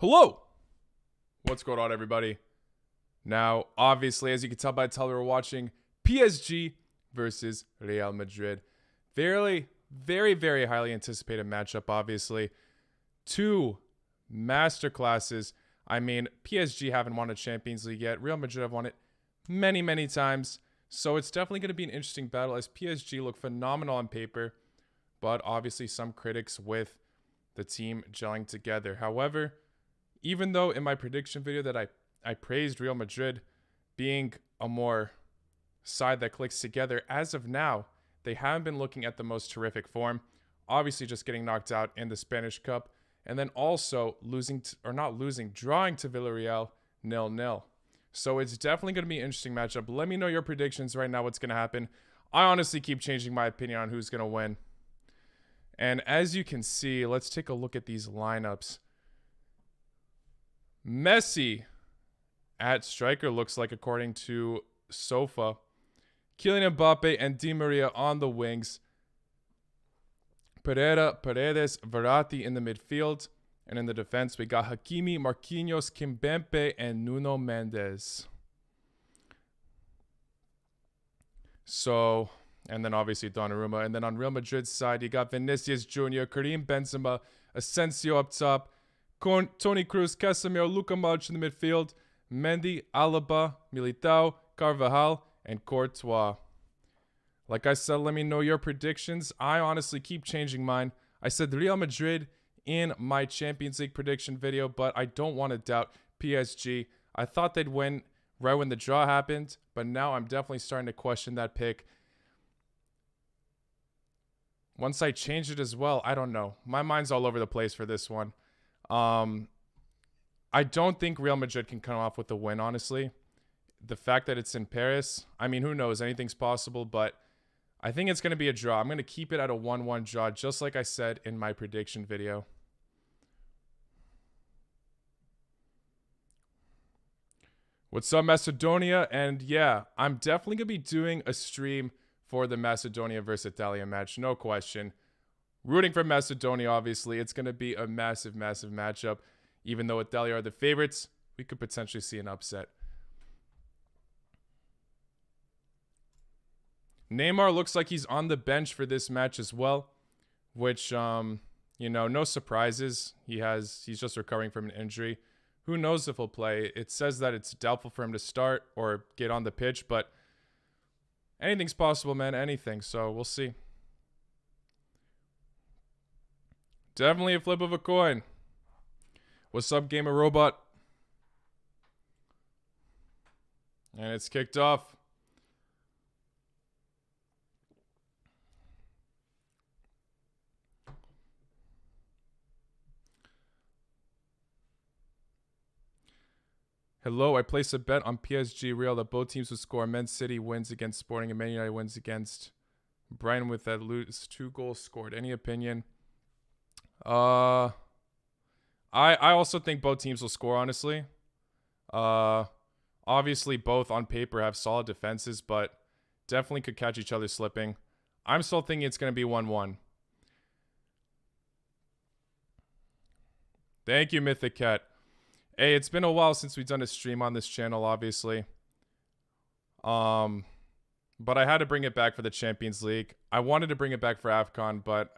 Hello! What's going on, everybody? Now, obviously, as you can tell by the title, we're watching PSG versus Real Madrid. Very, very highly anticipated matchup, obviously. Two masterclasses. I mean, PSG haven't won a Champions League yet. Real Madrid have won it many times. So it's definitely going to be an interesting battle as PSG look phenomenal on paper, but obviously some critics with the team gelling together. However, even though in my prediction video that I praised Real Madrid being a more side that clicks together, as of now, they haven't been looking at the most terrific form. Obviously just getting knocked out in the Spanish Cup, and then also drawing to Villarreal 0-0. So it's definitely going to be an interesting matchup. Let me know your predictions right now, what's going to happen. I honestly keep changing my opinion on who's going to win. And as you can see, let's take a look at these lineups. Messi at striker looks like, according to Sofa. Kylian Mbappe and Di Maria on the wings. Paredes, Verratti in the midfield. And in the defense, we got Hakimi, Marquinhos, Kimpembe, and Nuno Mendes. So, and then obviously Donnarumma. And then on Real Madrid's side, you got Vinicius Jr., Karim Benzema, Asensio up top, Toni Kroos, Casemiro, Luka Modric in the midfield, Mendy, Alaba, Militao, Carvajal, and Courtois. Like I said, let me know your predictions. I honestly keep changing mine. I said Real Madrid in my Champions League prediction video, but I don't want to doubt PSG. I thought they'd win right when the draw happened, but now I'm definitely starting to question that pick. Once I changed it as well, I don't know. My mind's all over the place for this one. I don't think Real Madrid can come off with the win, honestly. The fact that it's in Paris, I mean, who knows? Anything's possible, but I think it's going to be a draw. I'm going to keep it at a 1-1 draw, just like I said in my prediction video. What's up, Macedonia? And yeah, I'm definitely going to be doing a stream for the Macedonia versus Italia match, no question. Rooting for Macedonia, obviously. It's going to be a massive matchup. Even though Italia are the favorites, we could potentially see an upset. Neymar looks like he's on the bench for this match as well, which, you know, no surprises. He's just recovering from an injury. Who knows if he'll play? It says that it's doubtful for him to start or get on the pitch, but anything's possible, man. Anything. So we'll see. Definitely a flip of a coin. What's up, Gamer Robot? And it's kicked off. Hello, I placed a bet on PSG Real that both teams would score. Man City wins against Sporting and Man United wins against Brighton with at least 2 goals scored. Any opinion? I also think both teams will score, honestly. Obviously, both on paper have solid defenses, but definitely could catch each other slipping. I'm still thinking it's going to be 1-1. Thank you, Mythic Cat. Hey, it's been a while since we've done a stream on this channel, obviously. But I had to bring it back for the Champions League. I wanted to bring it back for AFCON, but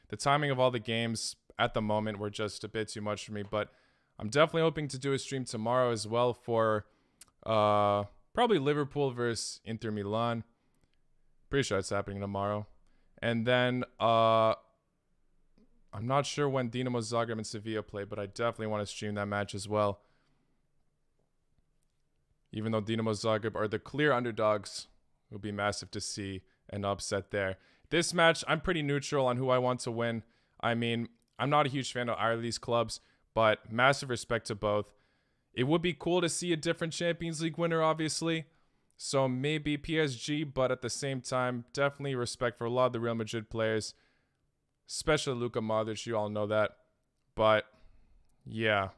the timing of all the games at the moment were just a bit too much for me. But I'm definitely hoping to do a stream tomorrow as well for probably Liverpool versus Inter Milan. Pretty sure it's happening tomorrow. And then I'm not sure when Dinamo Zagreb and Sevilla play, but I definitely want to stream that match as well. Even though Dinamo Zagreb are the clear underdogs, it will be massive to see an upset there. This match, I'm pretty neutral on who I want to win. I mean, I'm not a huge fan of either of these clubs, but massive respect to both. It would be cool to see a different Champions League winner, obviously. So maybe PSG, but at the same time, definitely respect for a lot of the Real Madrid players. Especially Luka Modric, you all know that. But, yeah.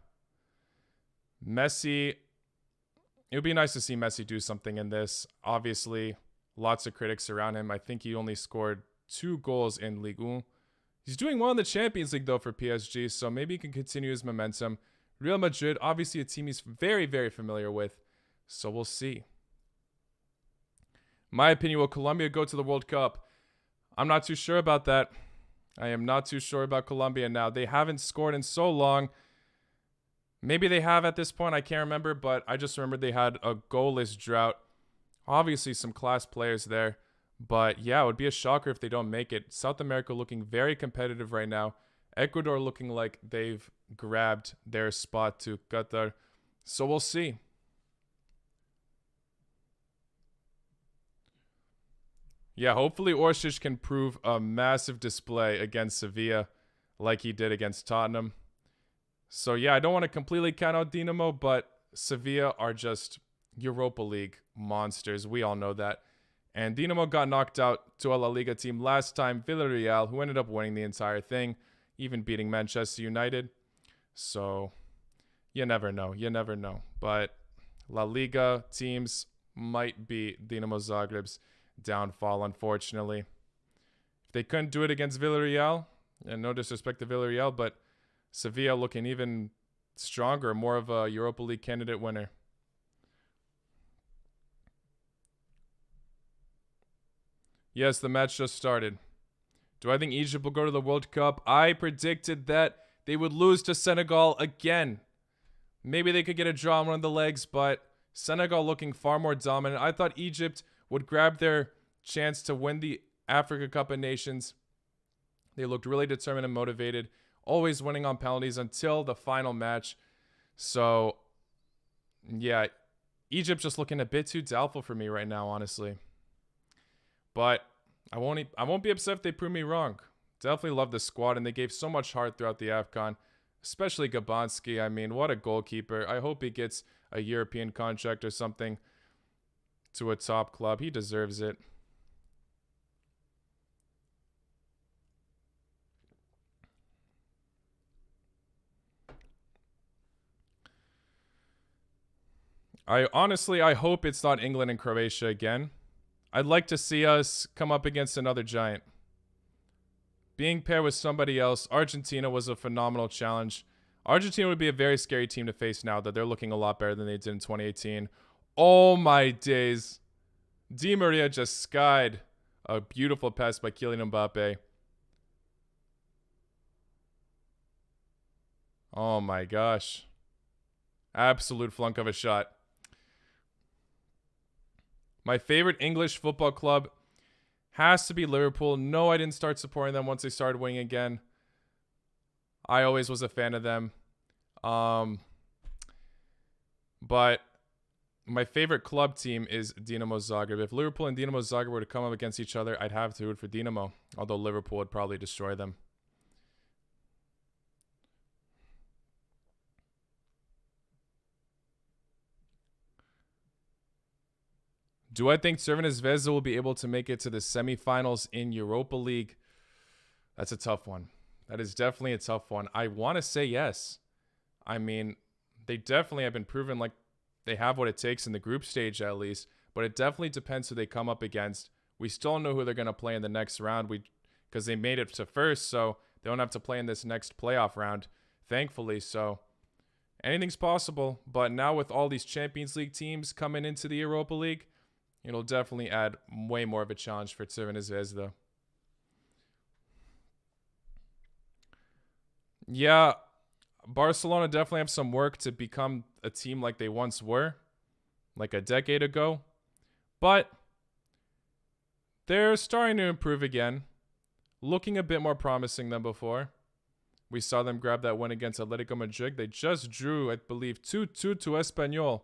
Messi, it would be nice to see Messi do something in this. Obviously, lots of critics around him. I think he only scored 2 goals in Ligue 1. He's doing well in the Champions League, though, for PSG, so maybe he can continue his momentum. Real Madrid, obviously a team he's very, very familiar with. So we'll see. My opinion, will Colombia go to the World Cup? I'm not too sure about that. I am not too sure about Colombia now. They haven't scored in so long. Maybe they have at this point. I can't remember, but I just remember they had a goalless drought. Obviously, some class players there. But yeah, it would be a shocker if they don't make it. South America looking very competitive right now. Ecuador looking like they've grabbed their spot to Qatar. So we'll see. Yeah, hopefully Orsic can prove a massive display against Sevilla like he did against Tottenham. So yeah, I don't want to completely count out Dinamo, but Sevilla are just Europa League monsters. We all know that. And Dinamo got knocked out to a La Liga team last time, Villarreal, who ended up winning the entire thing, even beating Manchester United. So you never know. You never know. But La Liga teams might be Dinamo Zagreb's downfall, unfortunately. If they couldn't do it against Villarreal, and no disrespect to Villarreal, but Sevilla looking even stronger, more of a Europa League candidate winner. Yes, the match just started. Do I think Egypt will go to the World Cup? I predicted that they would lose to Senegal again. Maybe they could get a draw on one of the legs, but Senegal looking far more dominant. I thought Egypt would grab their chance to win the Africa Cup of Nations. They looked really determined and motivated, always winning on penalties until the final match. So, yeah, Egypt just looking a bit too doubtful for me right now, honestly. But I won't be upset if they prove me wrong. Definitely love the squad, and they gave so much heart throughout the AFCON, especially Gabanski. I mean, what a goalkeeper. I hope he gets a European contract or something to a top club. He deserves it. I hope it's not England and Croatia again. I'd like to see us come up against another giant. Being paired with somebody else, Argentina was a phenomenal challenge. Argentina would be a very scary team to face now that they're looking a lot better than they did in 2018. Oh my days. Di Maria just skied a beautiful pass by Kylian Mbappe. Oh my gosh. Absolute flunk of a shot. My favorite English football club has to be Liverpool. No, I didn't start supporting them once they started winning again. I always was a fan of them. But my favorite club team is Dinamo Zagreb. If Liverpool and Dinamo Zagreb were to come up against each other, I'd have to root for Dinamo, although Liverpool would probably destroy them. Do I think Crvena Zvezda will be able to make it to the semifinals in Europa League? That's a tough one. That is definitely a tough one. I want to say yes. I mean, they definitely have been proven like they have what it takes in the group stage at least, but it definitely depends who they come up against. We still don't know who they're going to play in the next round because they made it to first, so they don't have to play in this next playoff round, thankfully. So anything's possible, but now with all these Champions League teams coming into the Europa League, it'll definitely add way more of a challenge for Crvena Zvezda. Yeah, Barcelona definitely have some work to become a team like they once were, like a decade ago. But they're starting to improve again, looking a bit more promising than before. We saw them grab that win against Atletico Madrid. They just drew, I believe, 2-2 to Espanyol.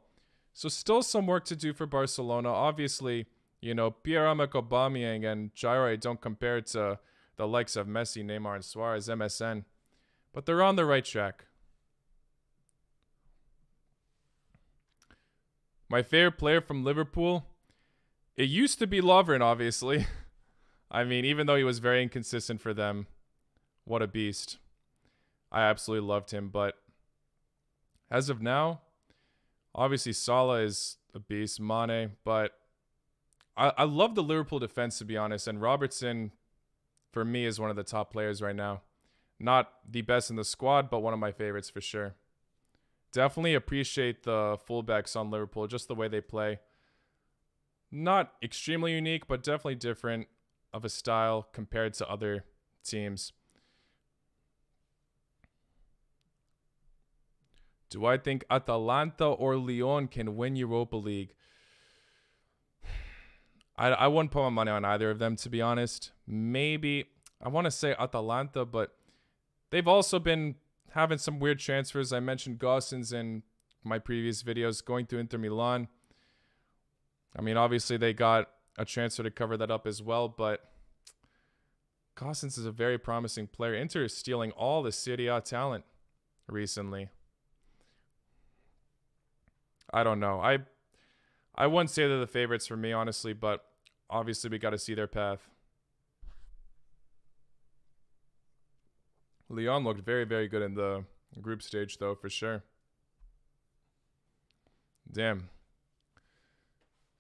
So still some work to do for Barcelona. Obviously, Pierre-Emerick Aubameyang and Giroud don't compare to the likes of Messi, Neymar, and Suarez, MSN. But they're on the right track. My favorite player from Liverpool, it used to be Lovren, obviously. I mean, even though he was very inconsistent for them, what a beast. I absolutely loved him. But as of now, obviously, Salah is a beast, Mane, but I love the Liverpool defense, to be honest, and Robertson, for me, is one of the top players right now. Not the best in the squad, but one of my favorites for sure. Definitely appreciate the fullbacks on Liverpool, just the way they play. Not extremely unique, but definitely different of a style compared to other teams. Do I think Atalanta or Lyon can win Europa League? I wouldn't put my money on either of them, to be honest. Maybe, I want to say Atalanta, but they've also been having some weird transfers. I mentioned Gosens in my previous videos going to Inter Milan. I mean, obviously they got a transfer to cover that up as well, but Gosens is a very promising player. Inter is stealing all the Serie A talent recently. I don't know. I wouldn't say they're the favorites for me, honestly, but obviously we got to see their path. Lyon looked very, very good in the group stage, though, for sure. Damn.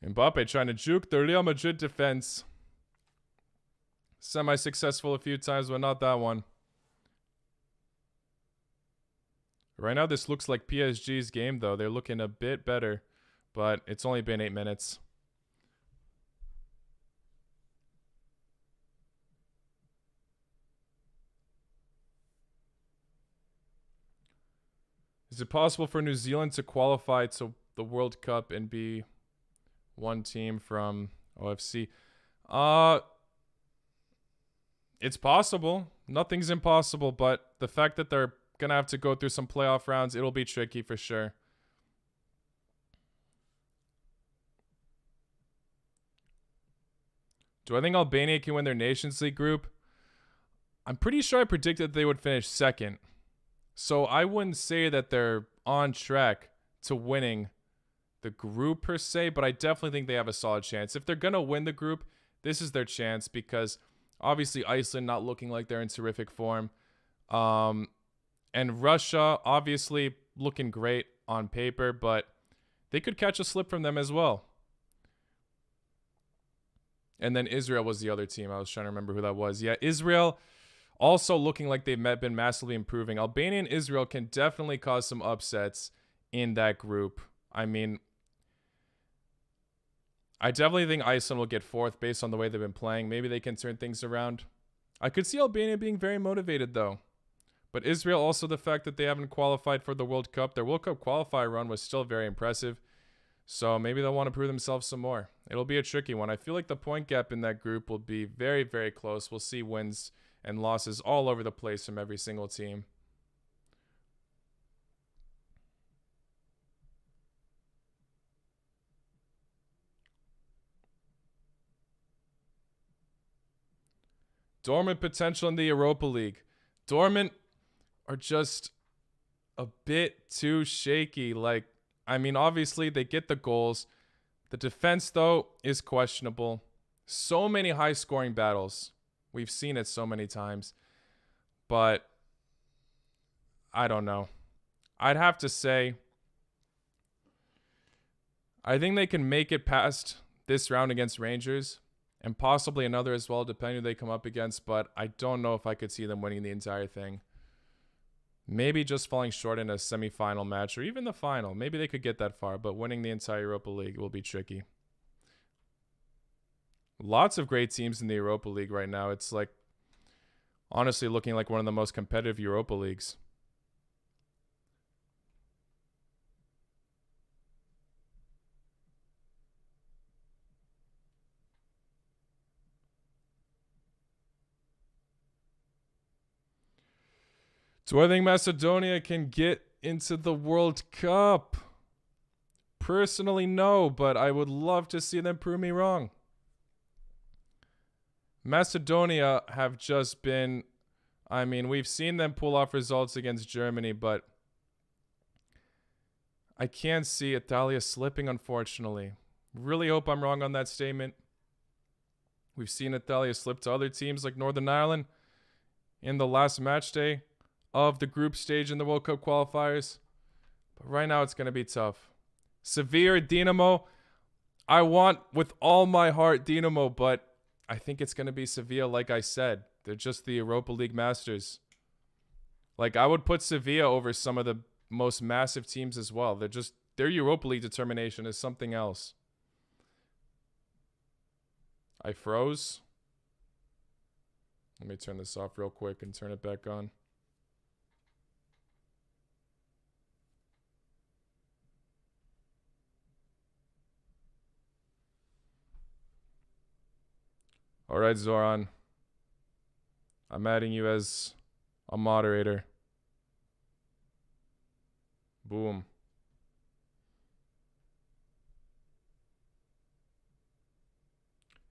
Mbappe trying to juke the Real Madrid defense. Semi-successful a few times, but not that one. Right now, this looks like PSG's game, though. They're looking a bit better, but it's only been 8 minutes. Is it possible for New Zealand to qualify to the World Cup and be one team from OFC? It's possible. Nothing's impossible, but the fact that they're going to have to go through some playoff rounds, it'll be tricky for sure. Do I think Albania can win their Nations League group? I'm pretty sure I predicted they would finish second. So I wouldn't say that they're on track to winning the group per se, but I definitely think they have a solid chance. If they're going to win the group, this is their chance because obviously Iceland not looking like they're in terrific form. And Russia obviously looking great on paper, but they could catch a slip from them as well. And then Israel was the other team. I was trying to remember who that was. Yeah, Israel also looking like they've been massively improving. Albania and Israel can definitely cause some upsets in that group. I mean, I definitely think Iceland will get fourth based on the way they've been playing. Maybe they can turn things around. I could see Albania being very motivated, though. But Israel, also the fact that they haven't qualified for the World Cup. Their World Cup qualifier run was still very impressive. So maybe they'll want to prove themselves some more. It'll be a tricky one. I feel like the point gap in that group will be very, very close. We'll see wins and losses all over the place from every single team. Dormant potential in the Europa League. Dormant are just a bit too shaky. Like, I mean, obviously they get the goals. The defense, though, is questionable. So many high-scoring battles. We've seen it so many times. But I don't know. I'd have to say I think they can make it past this round against Rangers and possibly another as well, depending who they come up against. But I don't know if I could see them winning the entire thing. Maybe just falling short in a semifinal match or even the final. Maybe they could get that far, but winning the entire Europa League will be tricky. Lots of great teams in the Europa League right now. It's like honestly looking like one of the most competitive Europa Leagues. Do I think Macedonia can get into the World Cup? Personally, no, but I would love to see them prove me wrong. Macedonia have just been, I mean, we've seen them pull off results against Germany, but I can't see Italia slipping, unfortunately. Really hope I'm wrong on that statement. We've seen Italia slip to other teams like Northern Ireland in the last match day of the group stage in the World Cup qualifiers. But right now it's going to be tough. Sevilla, Dinamo. I want with all my heart Dinamo, but I think it's going to be Sevilla like I said. They're just the Europa League masters. Like I would put Sevilla over some of the most massive teams as well. Their Europa League determination is something else. I froze. Let me turn this off real quick and turn it back on. All right, Zoran. I'm adding you as a moderator. Boom.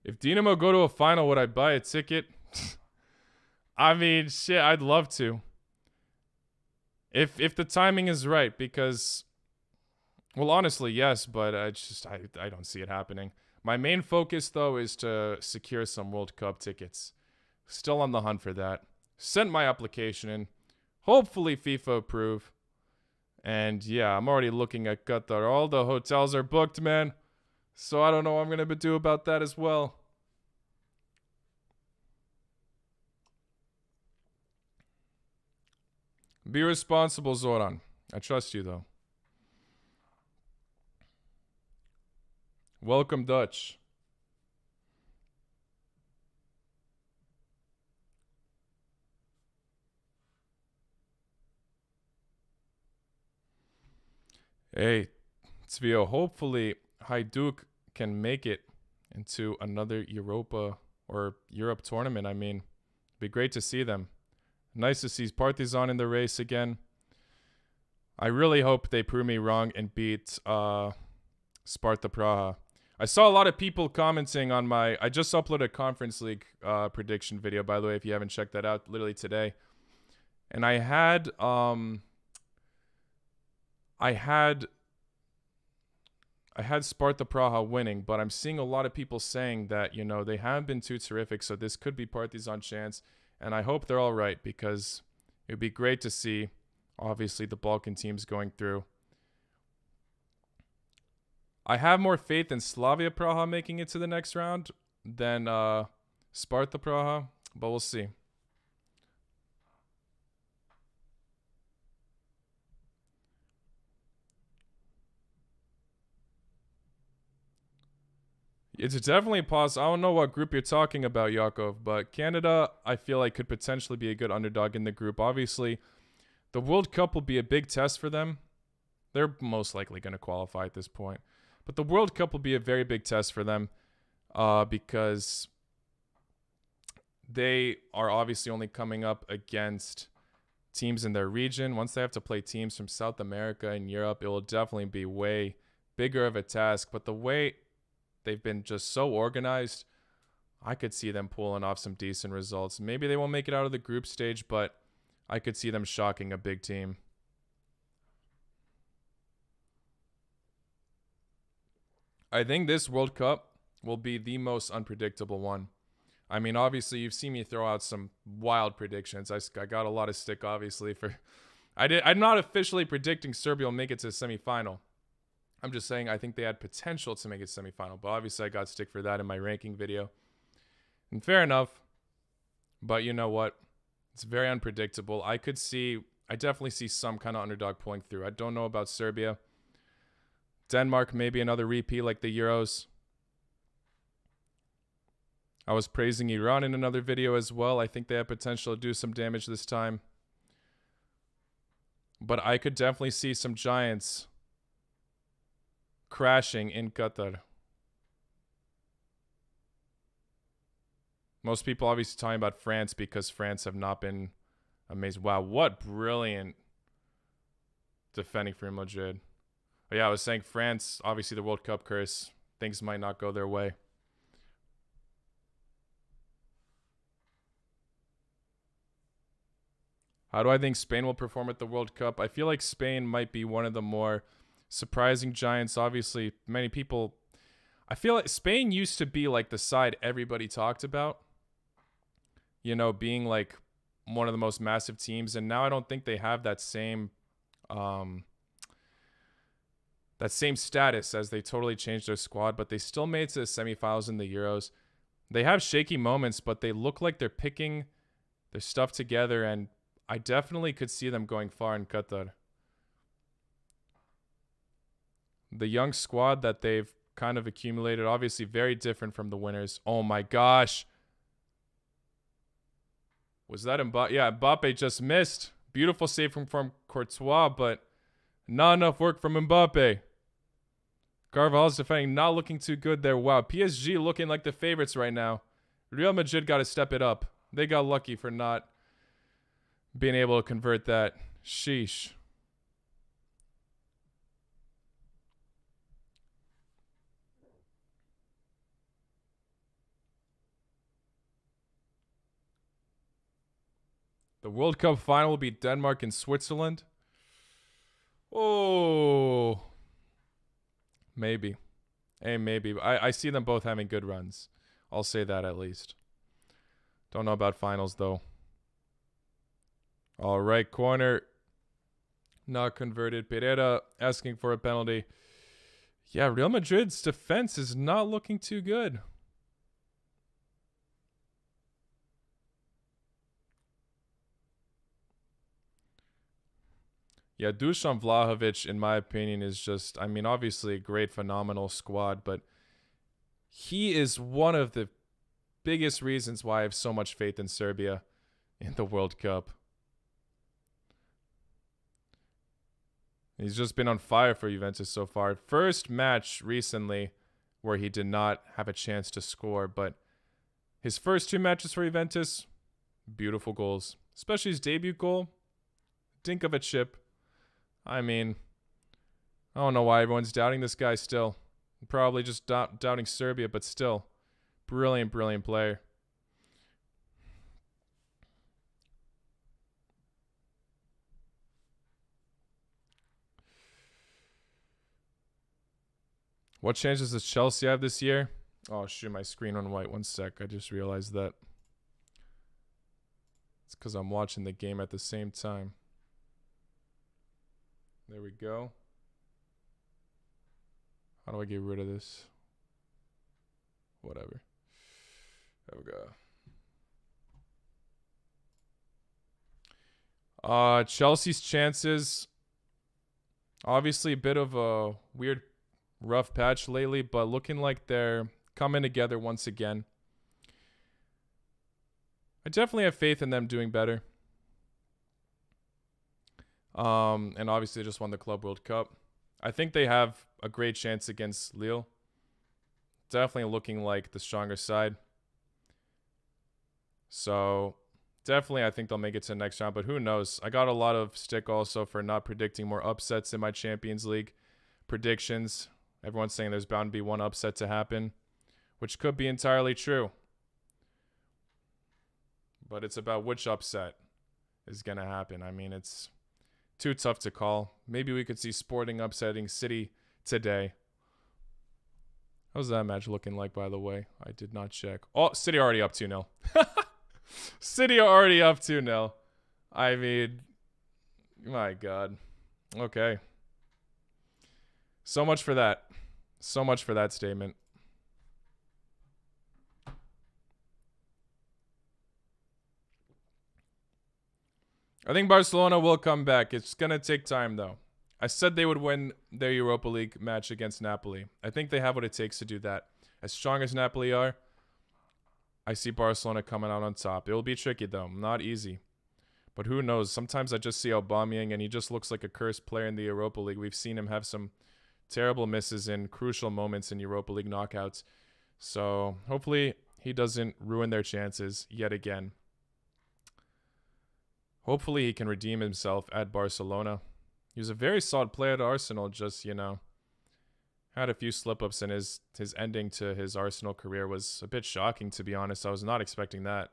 If Dinamo go to a final, would I buy a ticket? I mean, shit, I'd love to. If the timing is right, because, well, honestly, yes, but I don't see it happening. My main focus, though, is to secure some World Cup tickets. Still on the hunt for that. Sent my application in. Hopefully FIFA approve. And yeah, I'm already looking at Qatar. All the hotels are booked, man. So I don't know what I'm going to do about that as well. Be responsible, Zoran. I trust you, though. Welcome, Dutch. Hey, Tvio, hopefully Hajduk can make it into another Europa or Europe tournament. I mean, it'd be great to see them. Nice to see Partizan in the race again. I really hope they prove me wrong and beat Sparta Praha. I saw a lot of people commenting on I just uploaded a Conference League prediction video, by the way, if you haven't checked that out, literally today. And I had Sparta Praha winning, but I'm seeing a lot of people saying that, you know, they haven't been too terrific, so this could be Partizan chance. And I hope they're all right, because it would be great to see, obviously, the Balkan teams going through. I have more faith in Slavia Praha making it to the next round than Sparta Praha, but we'll see. It's definitely possible. I don't know what group you're talking about, Yakov, but Canada, I feel like, could potentially be a good underdog in the group. Obviously, the World Cup will be a big test for them. They're most likely going to qualify at this point. But the World Cup will be a very big test for them because they are obviously only coming up against teams in their region. Once they have to play teams from South America and Europe, it will definitely be way bigger of a task. But the way they've been just so organized, I could see them pulling off some decent results. Maybe they won't make it out of the group stage, but I could see them shocking a big team. I think this World Cup will be the most unpredictable one. I mean, obviously, you've seen me throw out some wild predictions. I got a lot of stick, obviously, for... I'm not officially predicting Serbia will make it to the semifinal. I'm just saying I think they had potential to make it semifinal, but obviously I got stick for that in my ranking video. And fair enough. But you know what? It's very unpredictable. I definitely see some kind of underdog pulling through. I don't know about Serbia. Denmark, maybe another repeat like the Euros. I was praising Iran in another video as well. I think they have potential to do some damage this time. But I could definitely see some giants crashing in Qatar. Most people obviously talking about France because France have not been amazing. Wow, what brilliant defending for Real Madrid. But yeah, I was saying France, obviously the World Cup curse, things might not go their way. How do I think Spain will perform at the World Cup? I feel like Spain might be one of the more surprising giants. Obviously, many people... I feel like Spain used to be like the side everybody talked about. You know, being like one of the most massive teams. And now I don't think they have that same status, as they totally changed their squad. But they still made it to the semifinals in the Euros. They have shaky moments, but they look like they're picking their stuff together. And I definitely could see them going far in Qatar. the young squad that they've kind of accumulated, obviously very different from the winners. Oh my gosh. Was that Mbappe? Yeah, Mbappe just missed. Beautiful save from Courtois, but not enough work from Mbappe. Carvalho's defending not looking too good there. Wow, PSG looking like the favorites right now. Real Madrid got to step it up. They got lucky for not being able to convert that. Sheesh. The World Cup final will be Denmark and Switzerland. Oh, maybe. Hey, maybe. I see them both having good runs. I'll say that at least. Don't know about finals, though. All right, corner. Not converted. Pereira asking for a penalty. Yeah, Real Madrid's defense is not looking too good. Yeah, Dusan Vlahovic, in my opinion, is just, I mean, obviously a great, phenomenal squad, but he is one of the biggest reasons why I have so much faith in Serbia in the World Cup. He's just been on fire for Juventus so far. First match recently where he did not have a chance to score, but his first 2 matches for Juventus, beautiful goals. Especially his debut goal, dink of a chip. I mean, I don't know why everyone's doubting this guy still. Probably just doubting Serbia, but still. Brilliant, brilliant player. What chances does Chelsea have this year? Oh, shoot, my screen went white. 1 sec. I just realized that. It's because I'm watching the game at the same time. There we go. How do I get rid of this? Whatever. There we go. Chelsea's chances. Obviously a bit of a weird, rough patch lately, but looking like they're coming together once again. I definitely have faith in them doing better. And obviously they just won the Club World Cup. I think they have a great chance against Lille. Definitely looking like the stronger side. So definitely I think they'll make it to the next round, but who knows? I got a lot of stick also for not predicting more upsets in my Champions League predictions. Everyone's saying there's bound to be one upset to happen, which could be entirely true. But it's about which upset is going to happen. I mean, it's too tough to call. Maybe we could see Sporting upsetting City today. How's that match looking like, by the way? I did not check. Oh, City already up 2-0. City already up 2-0. I mean, my God. Okay. So much for that. So much for that statement. I think Barcelona will come back. It's going to take time, though. I said they would win their Europa League match against Napoli. I think they have what it takes to do that. As strong as Napoli are, I see Barcelona coming out on top. It will be tricky, though. Not easy. But who knows? Sometimes I just see Aubameyang, and he just looks like a cursed player in the Europa League. We've seen him have some terrible misses in crucial moments in Europa League knockouts. So hopefully he doesn't ruin their chances yet again. Hopefully he can redeem himself at Barcelona. He was a very solid player at Arsenal, just, you know, had a few slip-ups, and his ending to his Arsenal career was a bit shocking, to be honest. I was not expecting that.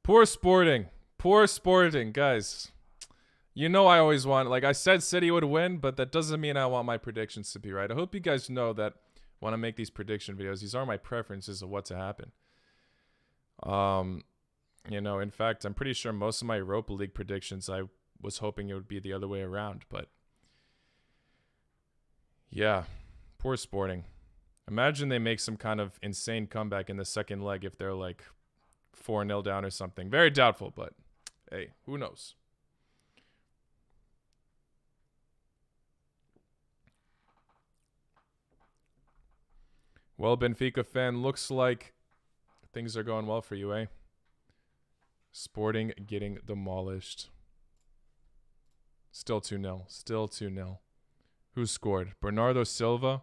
Poor Sporting. Poor Sporting, guys. You know I always want, like I said, City would win, but that doesn't mean I want my predictions to be right. I hope you guys know that when I make these prediction videos, these are my preferences of what to happen. You know, in fact, I'm pretty sure most of my Europa League predictions, I was hoping it would be the other way around, but Yeah, poor Sporting. Imagine they make some kind of insane comeback in the second leg if they're like 4-0 down or something. Very doubtful, but hey, who knows? Well, Benfica fan, looks like things are going well for you, eh? Sporting getting demolished. Still 2-0. Still 2-0. Who scored? Bernardo Silva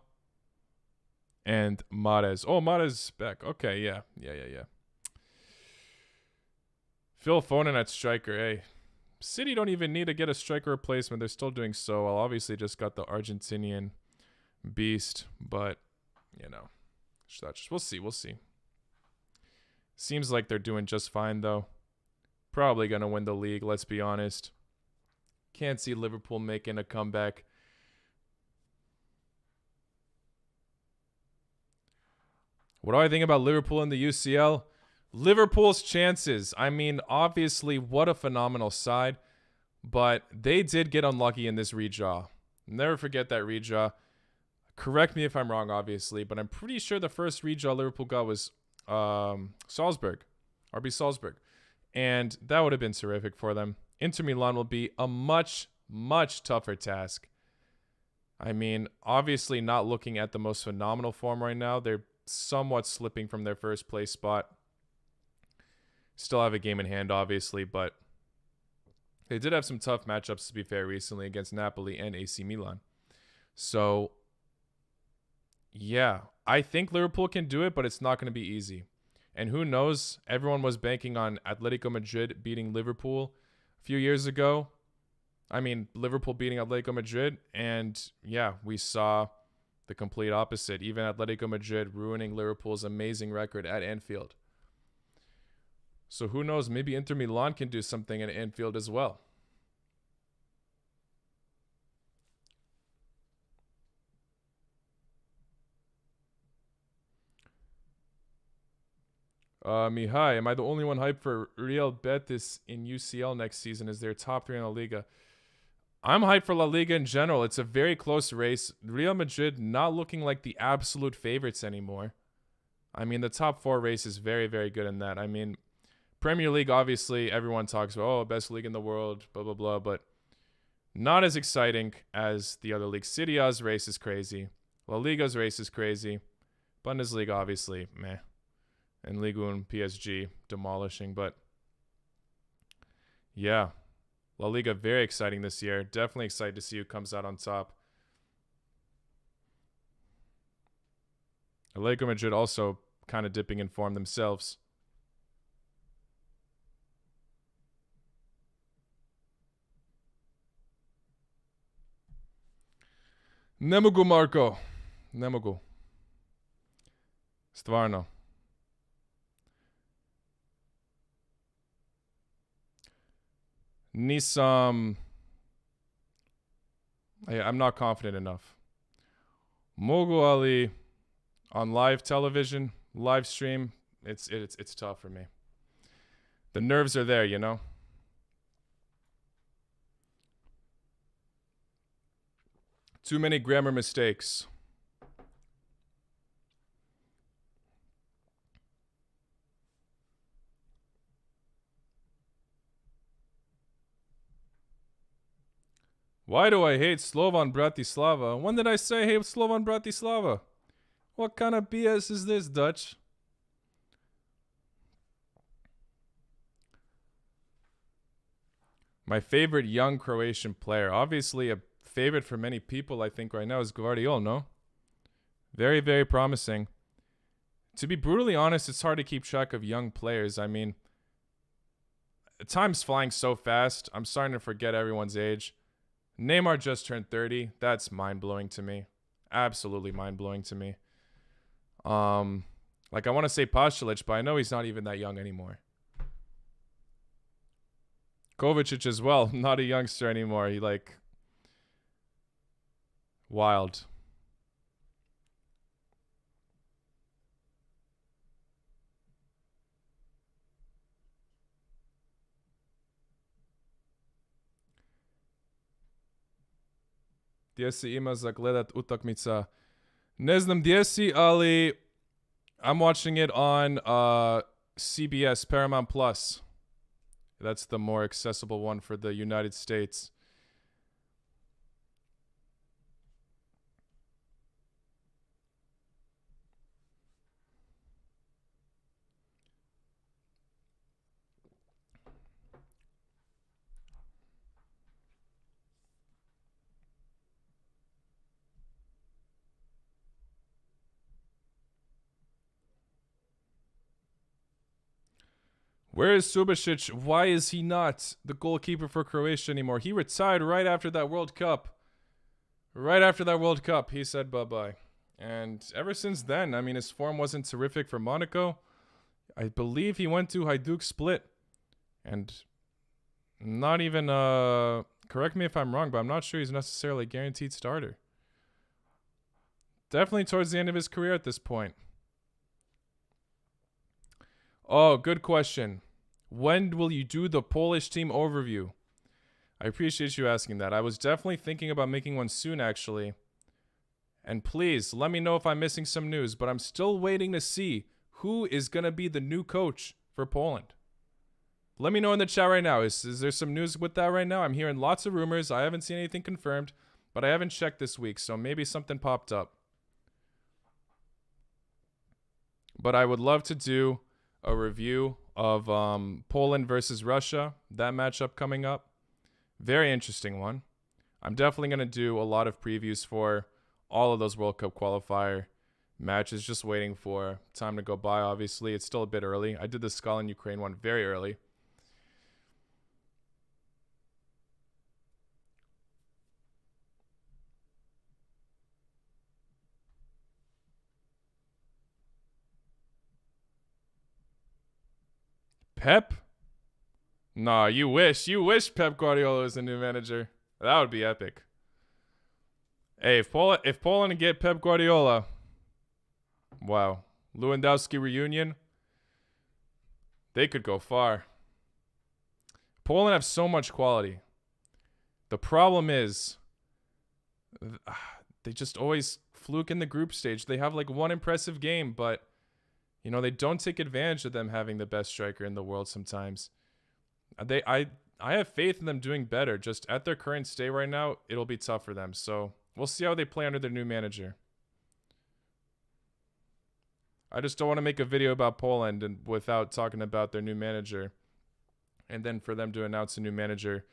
and Mahrez. Oh, Mahrez back. Okay, yeah. Phil Foden at striker. Hey, City don't even need to get a striker replacement. They're still doing so well. Obviously, just got the Argentinian beast, but, you know, we'll see. Seems like they're doing just fine, though. Probably going to win the league, let's be honest. Can't see Liverpool making a comeback. What do I think about Liverpool in the UCL? Liverpool's chances. I mean, obviously, what a phenomenal side. But they did get unlucky in this redraw. Never forget that redraw. Correct me if I'm wrong, obviously, but I'm pretty sure the first redraw Liverpool got was Salzburg. RB Salzburg. And that would have been terrific for them. Inter Milan will be a much, much tougher task. I mean, obviously not looking at the most phenomenal form right now. They're somewhat slipping from their first place spot. Still have a game in hand, obviously, but they did have some tough matchups, to be fair, recently against Napoli and AC Milan. So, yeah, I think Liverpool can do it, but it's not going to be easy. And who knows? Everyone was banking on Atletico Madrid beating Liverpool a few years ago. I mean, Liverpool beating Atletico Madrid. And yeah, we saw the complete opposite. Even Atletico Madrid ruining Liverpool's amazing record at Anfield. So who knows? Maybe Inter Milan can do something at Anfield as well. Mihai, am I the only one hyped for Real Betis in UCL next season as their top 3 in La Liga? I'm hyped for La Liga in general. It's a very close race. Real Madrid not looking like the absolute favorites anymore. I mean, the top 4 race is very, very good in that. I mean, Premier League, obviously, everyone talks about, oh, best league in the world, blah, blah, blah, but not as exciting as the other leagues. Serie A's race is crazy. La Liga's race is crazy. Bundesliga, obviously, meh. And Ligue 1, PSG, demolishing. But, yeah, La Liga, very exciting this year. Definitely excited to see who comes out on top. Atletico Madrid also kind of dipping in form themselves. Ne mogu, Marko. Ne mogu. Stvarno. Nisam. I'm not confident enough. Mogu Ali on live television, live stream, it's tough for me. The nerves are there, you know? Too many grammar mistakes. Why do I hate Slovan Bratislava? When did I say I hate Slovan Bratislava? What kind of BS is this, Dutch? My favorite young Croatian player. Obviously a favorite for many people, I think, right now is Gvardiol, no? Very, very promising. To be brutally honest, it's hard to keep track of young players. I mean, time's flying so fast. I'm starting to forget everyone's age. Neymar just turned 30. That's mind-blowing to me. Absolutely mind-blowing to me. Like I want to say Pasalic, but I know he's not even that young anymore. Kovacic as well, not a youngster anymore. He like wild. Gdje si ima za gledat utakmica? Ne znam gdje si, ali I'm watching it on CBS, Paramount Plus. That's the more accessible one for the United States. Where is Subasic? Why is he not the goalkeeper for Croatia anymore? He retired right after that World Cup. Right after that World Cup, he said bye-bye. And ever since then, I mean, his form wasn't terrific for Monaco. I believe he went to Hajduk Split. And not even, correct me if I'm wrong, but I'm not sure he's necessarily a guaranteed starter. Definitely towards the end of his career at this point. Oh, good question. When will you do the Polish team overview? I appreciate you asking that. I was definitely thinking about making one soon, actually. And please, let me know if I'm missing some news, but I'm still waiting to see who is going to be the new coach for Poland. Let me know in the chat right now. Is there some news with that right now? I'm hearing lots of rumors. I haven't seen anything confirmed, but I haven't checked this week, so maybe something popped up. But I would love to do a review of Poland versus Russia, that matchup coming up. Very interesting one. I'm definitely going to do a lot of previews for all of those World Cup qualifier matches. Just waiting for time to go by, obviously. It's still a bit early. I did the Scotland-Ukraine one very early. Pep? Nah, you wish. You wish Pep Guardiola was a new manager. That would be epic. Hey, if Poland get Pep Guardiola, wow. Lewandowski reunion, they could go far. Poland have so much quality. The problem is, they just always fluke in the group stage. They have like one impressive game, but you know, they don't take advantage of them having the best striker in the world sometimes. I have faith in them doing better. Just at their current state right now, it'll be tough for them. So we'll see how they play under their new manager. I just don't want to make a video about Poland and without talking about their new manager. And then for them to announce a new manager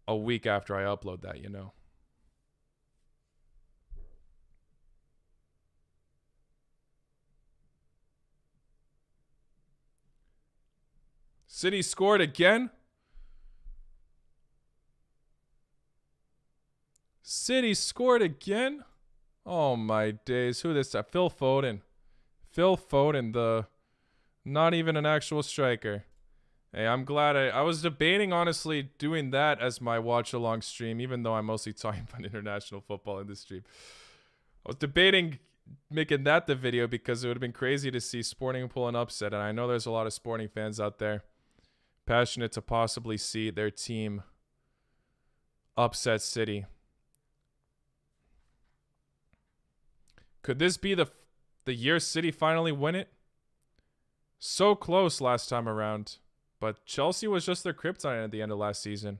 a week after I upload that, you know. City scored again. City scored again. Oh my days. Who this? Phil Foden. Phil Foden, the not even an actual striker. Hey, I'm glad I was debating, honestly, doing that as my watch-along stream, even though I'm mostly talking about international football in this stream. I was debating making that the video because it would have been crazy to see Sporting pull an upset, and I know there's a lot of Sporting fans out there passionate to possibly see their team upset City. Could this be the year City finally win it? So close last time around. But Chelsea was just their kryptonite at the end of last season.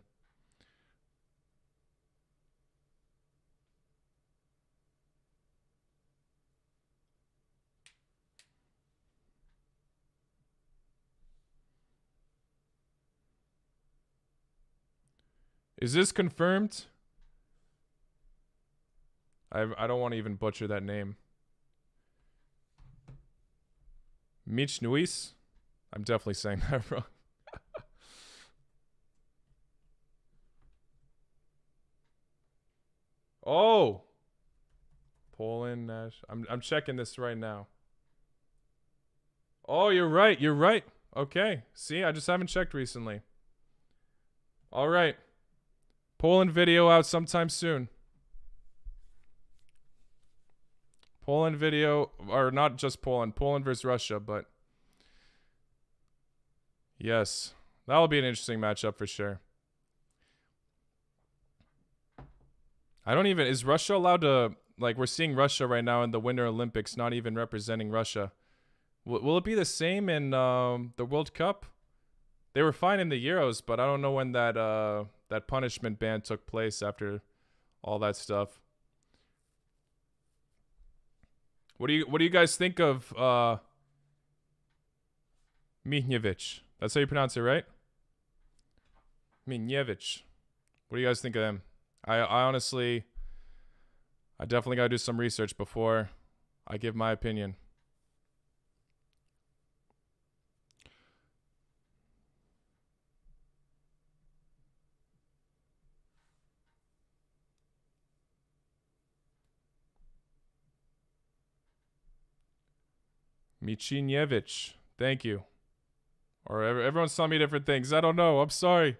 Is this confirmed? I don't want to even butcher that name. Mich Nuis? I'm definitely saying that wrong. Oh, Poland, Nash. I'm checking this right now. Oh, you're right. You're right. Okay. See, I just haven't checked recently. All right. Poland video out sometime soon. Poland video, or not just Poland. Poland versus Russia, but yes, that'll be an interesting matchup for sure. I don't even. Is Russia allowed to? Like, we're seeing Russia right now in the Winter Olympics, not even representing Russia. Will it be the same in the World Cup? They were fine in the Euros, but I don't know when that punishment ban took place after all that stuff. What do you guys think of Mihnjevic? That's how you pronounce it, right? Mihnjevic. What do you guys think of him? I honestly, I definitely gotta do some research before I give my opinion. Micinjevic. Thank you. Or everyone's telling me different things. I don't know. I'm sorry.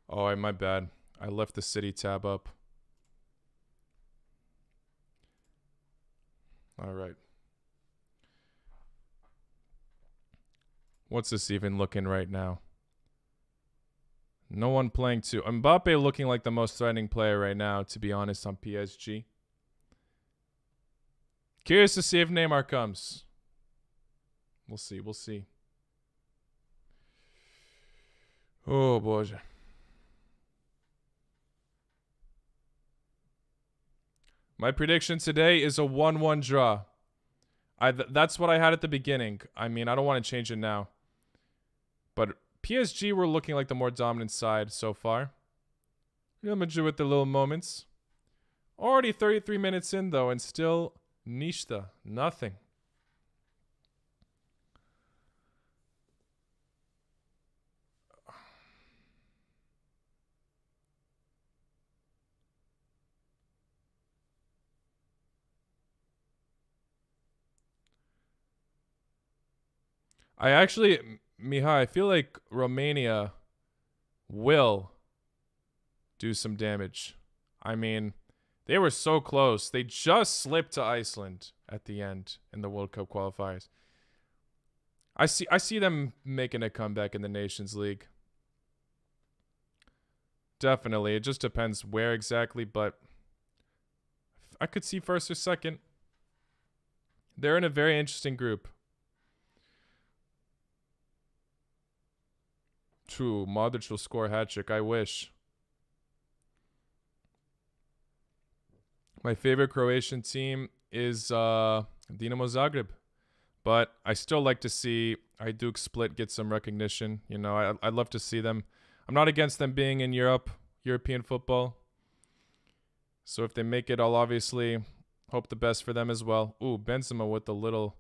Oh, my bad. I left the city tab up. All right. What's this even looking right now? No one playing too. Mbappe looking like the most threatening player right now, to be honest, on PSG. Curious to see if Neymar comes. We'll see. We'll see. Oh, boy. My prediction today is a 1-1 draw. That's what I had at the beginning. I mean, I don't want to change it now. But PSG were looking like the more dominant side so far. Real Madrid with the little moments. Already 33 minutes in, though, and still nishta. Nothing. Miha, I feel like Romania will do some damage. I mean, they were so close. They just slipped to Iceland at the end in the World Cup qualifiers. I see them making a comeback in the Nations League. Definitely. It just depends where exactly, but I could see first or second. They're in a very interesting group. True, Modric will score a hat trick. I wish. My favorite Croatian team is Dinamo Zagreb. But I still like to see Hajduk Split get some recognition. You know, I'd love to see them. I'm not against them being in Europe, European football. So if they make it, I'll obviously hope the best for them as well. Ooh, Benzema with the little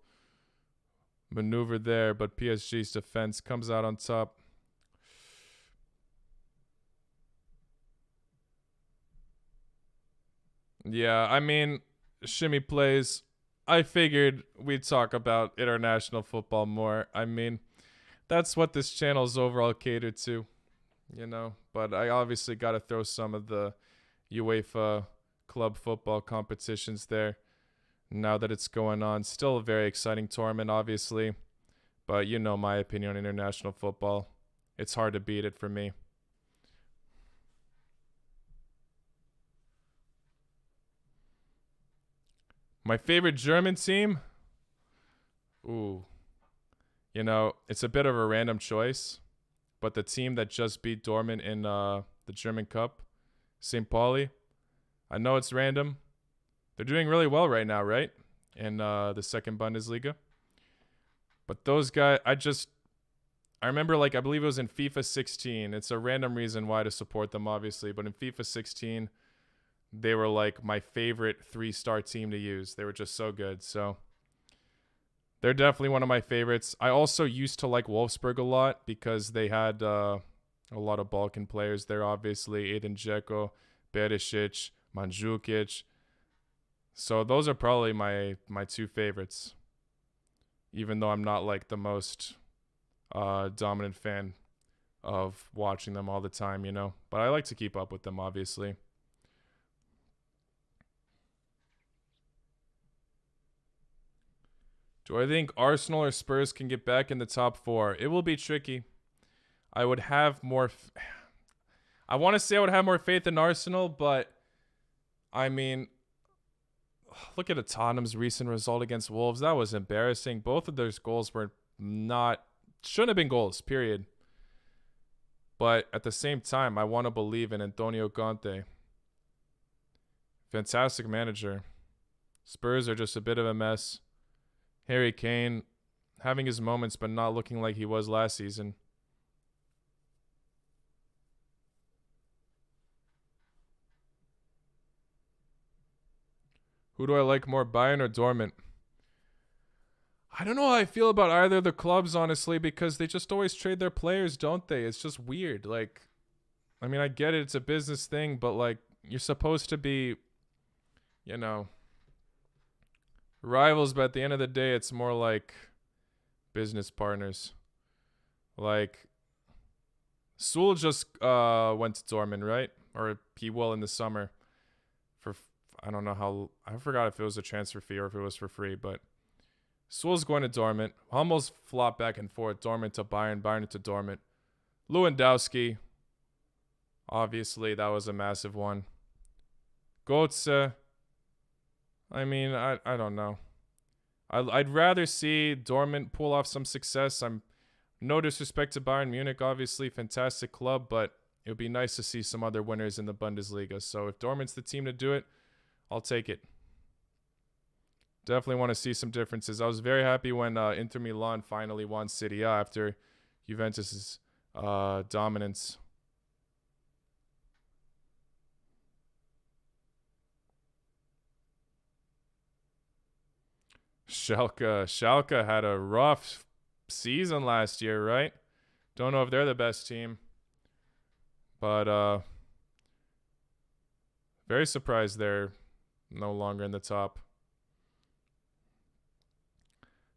maneuver there, but PSG's defense comes out on top. Yeah, I mean, Shimmy plays. I figured we'd talk about international football more. I mean, that's what this channel is overall catered to, you know. But I obviously got to throw some of the UEFA club football competitions there now that it's going on. Still a very exciting tournament, obviously. But you know my opinion on international football. It's hard to beat it for me. My favorite German team? Ooh. You know, it's a bit of a random choice, but the team that just beat Dortmund in the German Cup, St. Pauli, I know it's random. They're doing really well right now, right? In the second Bundesliga. But those guys, I remember, like, I believe it was in FIFA 16. It's a random reason why to support them, obviously. But in FIFA 16, they were like my favorite 3-star team to use. They were just so good. So they're definitely one of my favorites. I also used to like Wolfsburg a lot because they had a lot of Balkan players there, obviously. Edin Dzeko, Berisic, Mandzukic. So those are probably my 2 favorites. Even though I'm not like the most dominant fan of watching them all the time, you know. But I like to keep up with them, obviously. Do I think Arsenal or Spurs can get back in the top four? It will be tricky. I would have more. I want to say I would have more faith in Arsenal, but I mean, look at Tottenham's recent result against Wolves. That was embarrassing. Both of those goals were not, shouldn't have been goals, period. But at the same time, I want to believe in Antonio Conte. Fantastic manager. Spurs are just a bit of a mess. Harry Kane having his moments, but not looking like he was last season. Who do I like more, Bayern or Dortmund? I don't know how I feel about either of the clubs, honestly, because they just always trade their players, don't they? It's just weird. Like, I mean, I get it. It's a business thing, but, like, you're supposed to be, you know, rivals, but at the end of the day, it's more like business partners. Like, Sewell just went to Dortmund, right? Or he will in the summer. For I don't know how, I forgot if it was a transfer fee or if it was for free, but Sewell's going to Dortmund. Almost flopped back and forth. Dortmund to Bayern, Bayern to Dortmund. Lewandowski, obviously that was a massive one. Götze, I mean, I don't know. I'd rather see Dortmund pull off some success. I'm no disrespect to Bayern Munich, obviously fantastic club, but it would be nice to see some other winners in the Bundesliga. So if Dortmund's the team to do it, I'll take it. Definitely want to see some differences. I was very happy when Inter Milan finally won Serie A after Juventus's dominance. Schalke had a rough season last year, right? Don't know if they're the best team, but very surprised they're no longer in the top.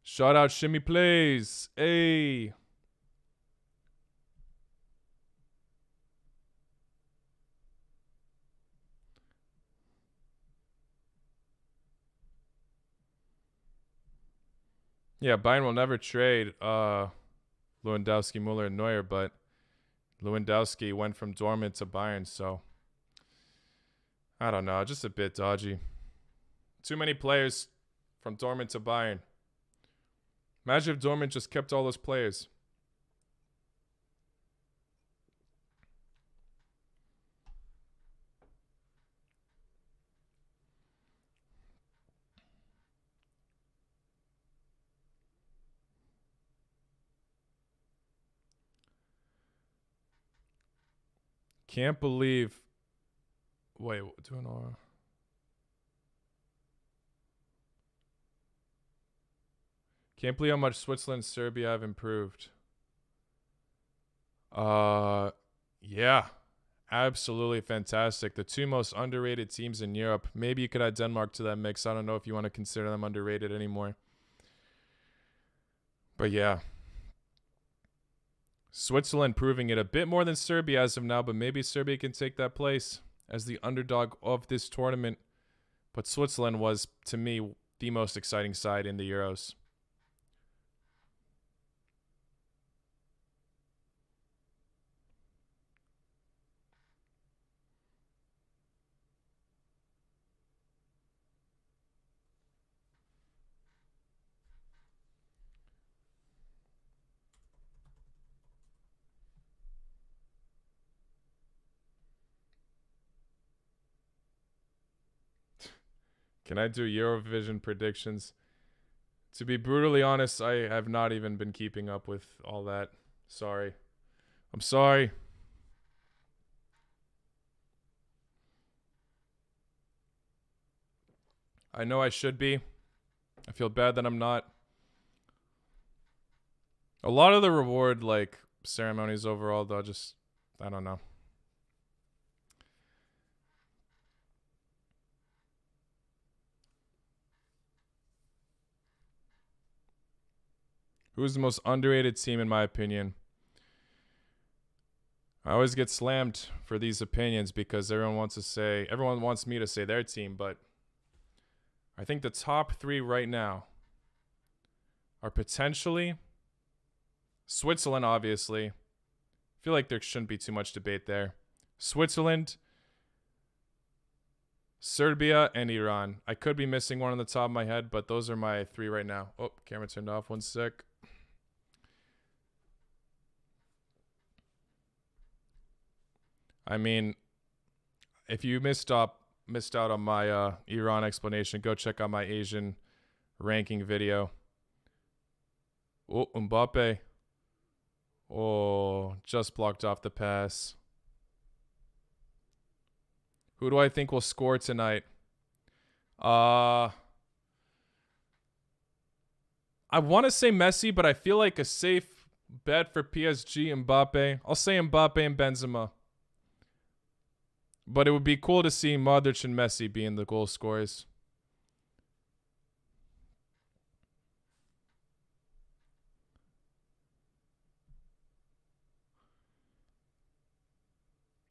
Shout out Shimmy Plays. Hey. Yeah, Bayern will never trade Lewandowski, Muller, and Neuer, but Lewandowski went from Dortmund to Bayern, so I don't know, just a bit dodgy. Too many players from Dortmund to Bayern. Imagine if Dortmund just kept all those players. Can't believe. Wait, doing all. Can't believe how much Switzerland and Serbia have improved. Yeah. Absolutely fantastic. The two most underrated teams in Europe. Maybe you could add Denmark to that mix. I don't know if you want to consider them underrated anymore. But yeah. Switzerland proving it a bit more than Serbia as of now, but maybe Serbia can take that place as the underdog of this tournament. But Switzerland was, to me, the most exciting side in the Euros. Can I do Eurovision predictions? To be brutally honest, I have not even been keeping up with all that. Sorry. I'm sorry. I know I should be. I feel bad that I'm not. A lot of the reward, like, ceremonies overall, though, just, I don't know. Who's the most underrated team in my opinion? I always get slammed for these opinions because everyone wants me to say their team, but I think the top three right now are potentially Switzerland, obviously. I feel like there shouldn't be too much debate there. Switzerland, Serbia, and Iran. I could be missing one on the top of my head, but those are my three right now. Oh, camera turned off. 1 sec. I mean, if you missed out on my Iran explanation, go check out my Asian ranking video. Oh, Mbappe. Oh, just blocked off the pass. Who do I think will score tonight? I want to say Messi, but I feel like a safe bet for PSG, Mbappe. I'll say Mbappe and Benzema. But it would be cool to see Modric and Messi being the goal scorers.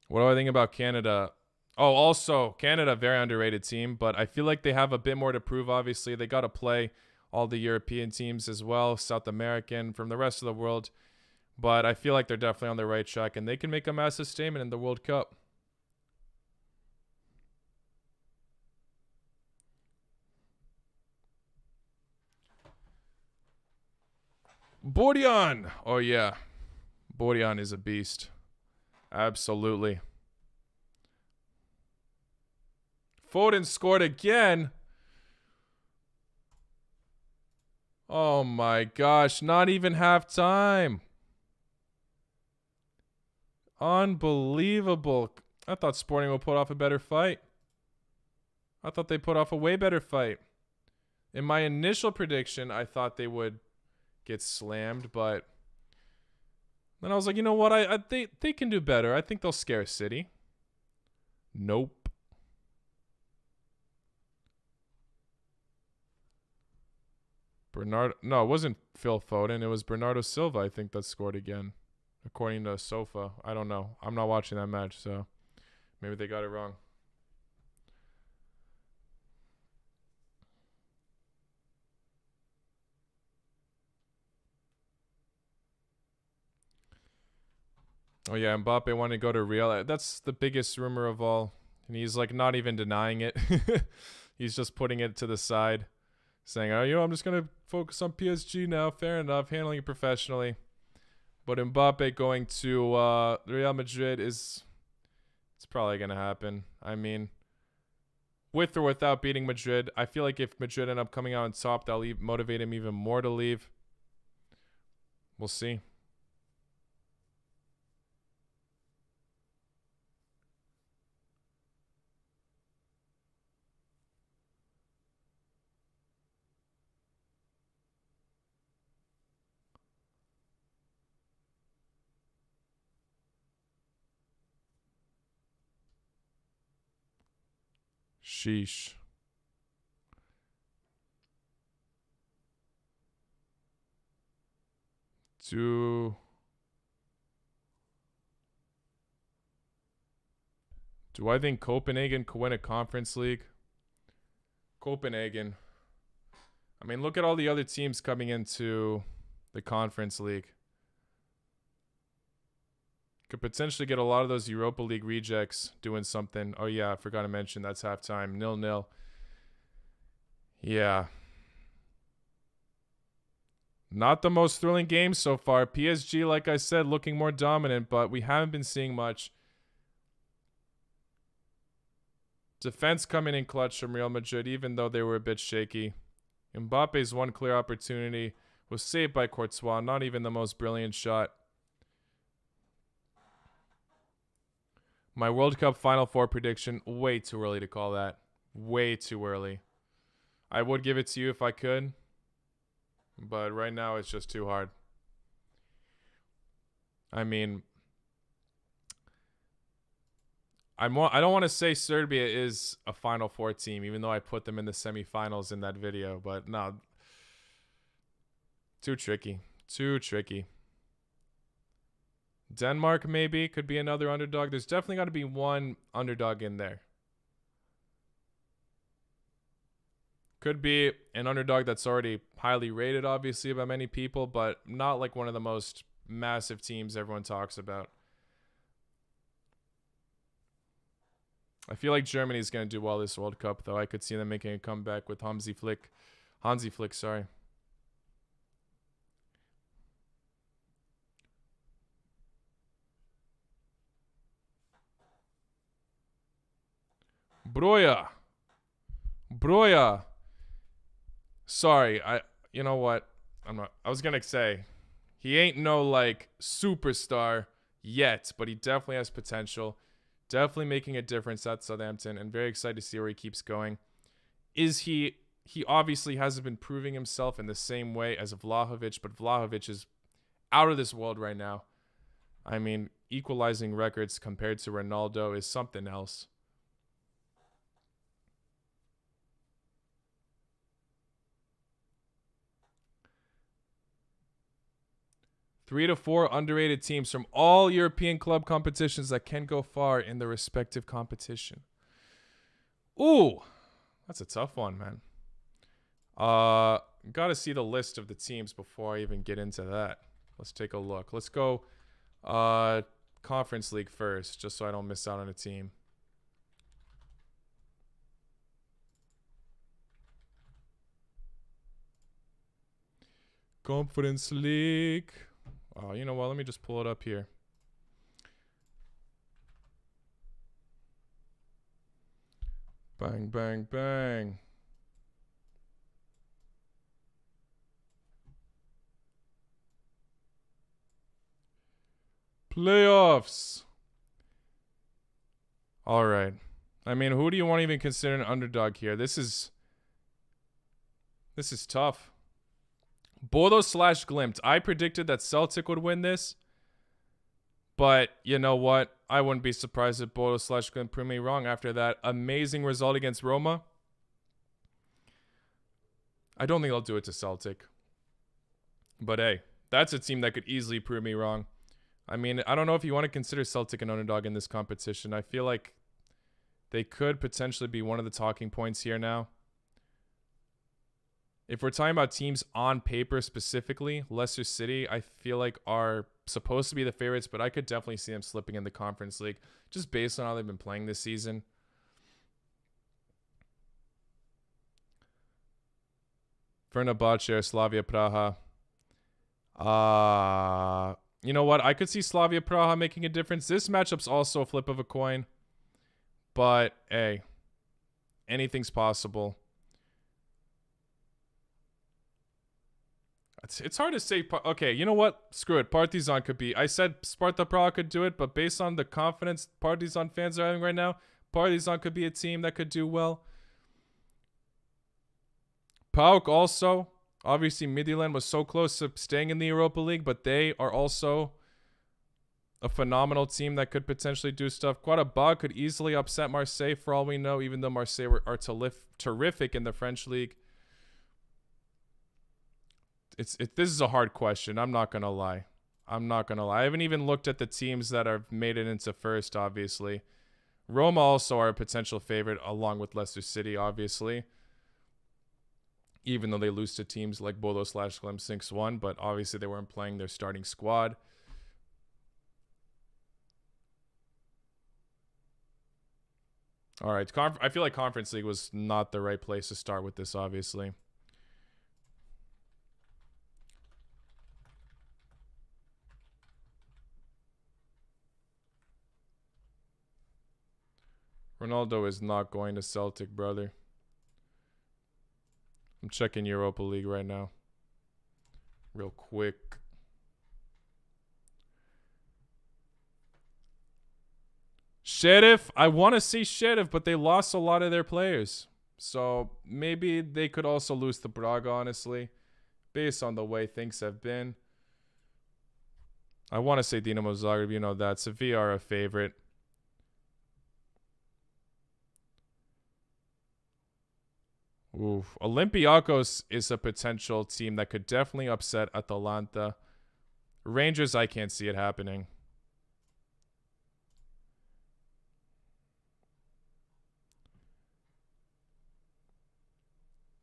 What do I think about Canada? Oh, also, Canada, very underrated team, but I feel like they have a bit more to prove, obviously. They got to play all the European teams as well, South American, from the rest of the world. But I feel like they're definitely on the right track, and they can make a massive statement in the World Cup. Bordian! Oh, yeah. Bordian is a beast. Absolutely. Foden scored again. Oh my gosh, not even half time. Unbelievable. I thought Sporting would put off a better fight. I thought they put off a way better fight. In my initial prediction, I thought they would get slammed, but then I was like, you know what? They can do better. I think they'll scare City. Nope. No, it wasn't Phil Foden. It was Bernardo Silva, I think, that scored again, according to Sofa. I don't know. I'm not watching that match, so maybe they got it wrong. Oh, yeah, Mbappe wanted to go to Real. That's the biggest rumor of all. And he's, like, not even denying it. He's just putting it to the side, saying, oh, I'm just going to focus on PSG now. Fair enough, handling it professionally. But Mbappe going to Real Madrid it's probably going to happen. I mean, with or without beating Madrid, I feel like if Madrid end up coming out on top, that'll motivate him even more to leave. We'll see. Sheesh. Do I think Copenhagen could win a Conference League? Copenhagen. I mean, look at all the other teams coming into the Conference League. Could potentially get a lot of those Europa League rejects doing something. Oh, yeah, I forgot to mention that's halftime. 0-0. Yeah. Not the most thrilling game so far. PSG, like I said, looking more dominant, but we haven't been seeing much. Defense coming in clutch from Real Madrid, even though they were a bit shaky. Mbappe's one clear opportunity was saved by Courtois. Not even the most brilliant shot. My World Cup Final Four prediction, way too early to call that. Way too early. I would give it to you if I could, but right now it's just too hard. I mean, I don't want to say Serbia is a Final Four team, even though I put them in the semifinals in that video, but no. Too tricky. Too tricky. Denmark maybe could be another underdog. There's definitely got to be one underdog in there. Could be an underdog that's already highly rated, obviously, by many people, but not like one of the most massive teams everyone talks about. I feel like Germany's going to do well this World Cup, though. I could see them making a comeback with Hansi Flick. Sorry. Broja. Sorry, you know what? I was going to say he ain't no like superstar yet, but he definitely has potential. Definitely making a difference at Southampton, and very excited to see where he keeps going. He obviously hasn't been proving himself in the same way as Vlahovic, but Vlahovic is out of this world right now. I mean, equalizing records compared to Ronaldo is something else. Three to four underrated teams from all European club competitions that can go far in their respective competition. Ooh, that's a tough one, man. Got to see the list of the teams before I even get into that. Let's take a look. Let's go Conference League first, just so I don't miss out on a team. Conference League. Oh, you know what? Let me just pull it up here. Bang, bang, bang. Playoffs. All right. I mean, who do you want to even consider an underdog here? This is tough. Bodo/Glimt. I predicted that Celtic would win this. But you know what? I wouldn't be surprised if Bodo/Glimt proved me wrong after that amazing result against Roma. I don't think they'll do it to Celtic. But hey, that's a team that could easily prove me wrong. I mean, I don't know if you want to consider Celtic an underdog in this competition. I feel like they could potentially be one of the talking points here now. If we're talking about teams on paper specifically, Leicester City, I feel like are supposed to be the favorites, but I could definitely see them slipping in the Conference League just based on how they've been playing this season. Fenerbahce or Slavia Praha. You know what? I could see Slavia Praha making a difference. This matchup's also a flip of a coin. But, hey, anything's possible. It's hard to say. Okay, you know what? Screw it. Partizan could be. I said Sparta Praha could do it, but based on the confidence Partizan fans are having right now, Partizan could be a team that could do well. PAOK also. Obviously, Midtjylland was so close to staying in the Europa League, but they are also a phenomenal team that could potentially do stuff. Qarabağ could easily upset Marseille for all we know, even though Marseille are terrific in the French league. This is a hard question. I'm not going to lie. I haven't even looked at the teams that have made it into first, obviously. Roma also are a potential favorite, along with Leicester City, obviously. Even though they lose to teams like Bodo/Glimt 6-1, but obviously they weren't playing their starting squad. All right. I feel like Conference League was not the right place to start with this, obviously. Ronaldo is not going to Celtic, brother. I'm checking Europa League right now. Real quick. Sheriff. I want to see Sheriff, but they lost a lot of their players. So maybe they could also lose to Braga, honestly, based on the way things have been. I want to say Dinamo Zagreb, you know that. Sevilla are a favorite. Oof. Olympiacos is a potential team that could definitely upset Atalanta. Rangers, I can't see it happening.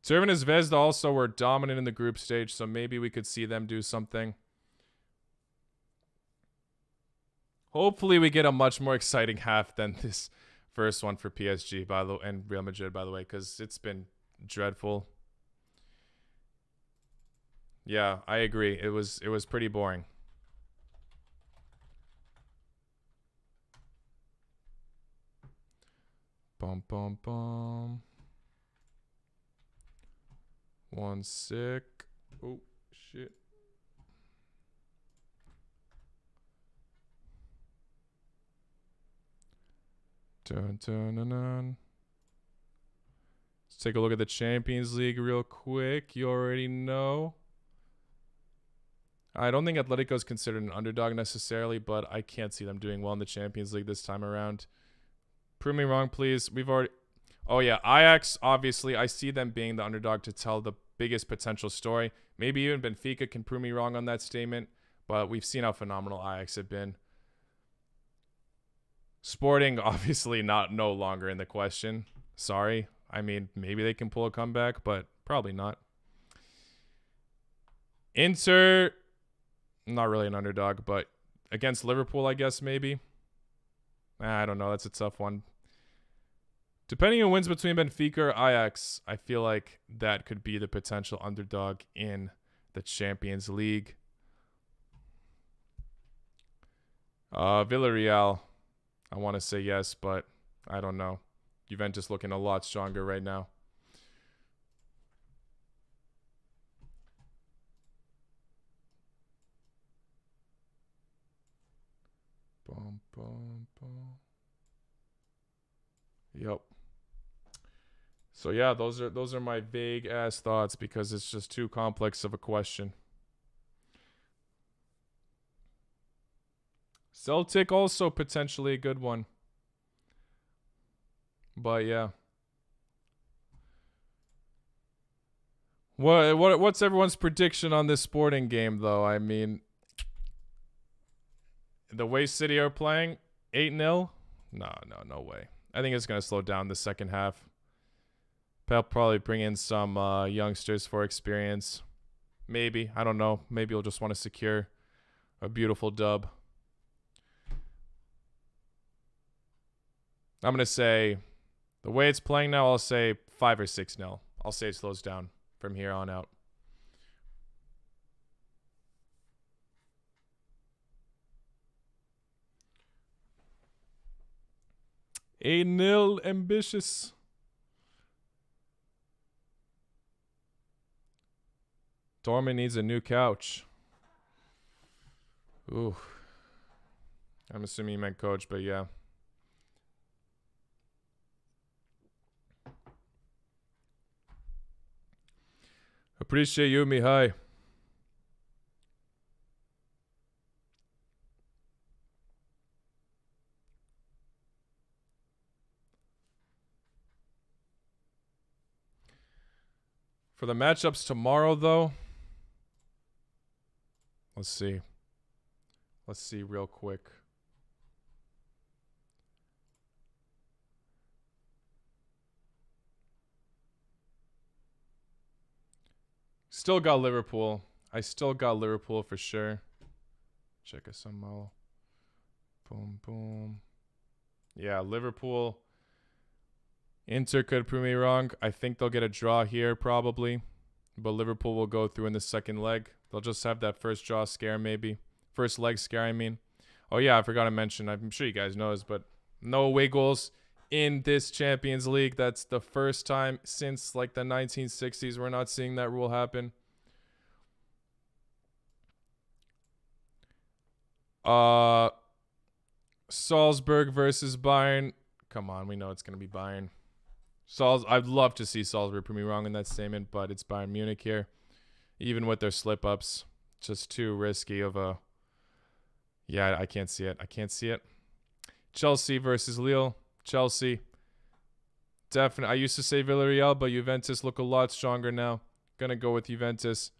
Crvena Zvezda also were dominant in the group stage, so maybe we could see them do something. Hopefully we get a much more exciting half than this first one for PSG and Real Madrid, by the way, because it's been dreadful. Yeah, I agree. It was pretty boring. Bum bum bum. One sick. Oh shit. Dun, dun, dun, dun. Let's take a look at the Champions League real quick. You already know. I don't think Atletico is considered an underdog necessarily, but I can't see them doing well in the Champions League this time around. Prove me wrong, please. We've already... Oh, yeah. Ajax, obviously, I see them being the underdog to tell the biggest potential story. Maybe even Benfica can prove me wrong on that statement, but we've seen how phenomenal Ajax have been. Sporting, obviously, no longer in the question. Sorry. I mean, maybe they can pull a comeback, but probably not. Inter, not really an underdog, but against Liverpool, I guess, maybe. I don't know. That's a tough one. Depending on who wins between Benfica or Ajax, I feel like that could be the potential underdog in the Champions League. Villarreal, I want to say yes, but I don't know. Juventus looking a lot stronger right now. Bum, bum, bum. Yep. So yeah, those are my vague ass thoughts because it's just too complex of a question. Celtic also potentially a good one. But yeah. What's everyone's prediction on this Sporting game though? I mean, the way City are playing, 8-0? No way. I think it's going to slow down the second half. They'll probably bring in some youngsters for experience. Maybe. I don't know. Maybe you'll just want to secure a beautiful dub. I'm going to say, the way it's playing now, I'll say 5 or 6-0. I'll say it slows down from here on out. A 0 ambitious. Dorman needs a new couch. Ooh. I'm assuming you meant coach, but yeah. Appreciate you, Mihai. For the matchups tomorrow, though, let's see. Let's see real quick. Still got Liverpool. I still got Liverpool for sure. Check us somehow. Boom, boom. Yeah, Liverpool. Inter could prove me wrong. I think they'll get a draw here probably. But Liverpool will go through in the second leg. They'll just have that first draw scare maybe. First leg scare, I mean. Oh, yeah, I forgot to mention. I'm sure you guys know this, but no away goals in this Champions League. That's the first time since like the 1960s we're not seeing that rule happen. Salzburg versus Bayern. Come on, we know it's going to be Bayern. I'd love to see Salzburg prove me wrong in that statement, but it's Bayern Munich here. Even with their slip-ups, just too risky of a... Yeah, I can't see it. I can't see it. Chelsea versus Lille. Chelsea. Definitely. I used to say Villarreal, but Juventus look a lot stronger now. Gonna go with Juventus.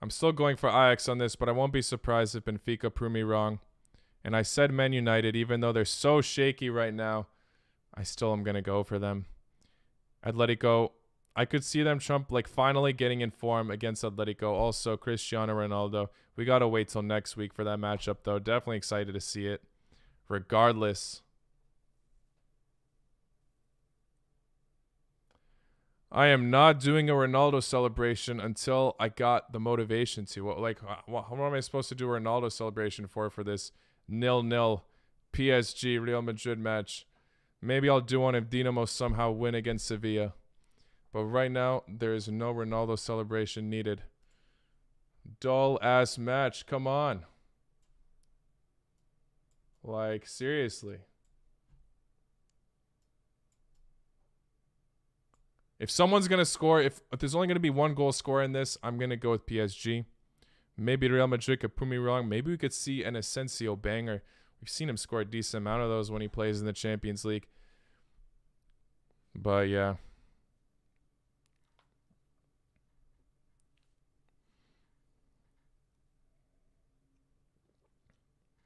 I'm still going for Ajax on this, but I won't be surprised if Benfica prove me wrong. And I said Man United, even though they're so shaky right now. I still am going to go for them. Atletico, I could see them finally getting in form against Atletico. Also, Cristiano Ronaldo. We got to wait till next week for that matchup, though. Definitely excited to see it. Regardless, I am not doing a Ronaldo celebration until I got the motivation to. What am I supposed to do a Ronaldo celebration for this 0-0 PSG Real Madrid match? Maybe I'll do one if Dinamo somehow win against Sevilla. But right now, there is no Ronaldo celebration needed. Dull-ass match. Come on. Like, seriously. If someone's going to score, if there's only going to be one goal scorer in this, I'm going to go with PSG. Maybe Real Madrid could prove me wrong. Maybe we could see an Asensio banger. We've seen him score a decent amount of those when he plays in the Champions League. But, yeah.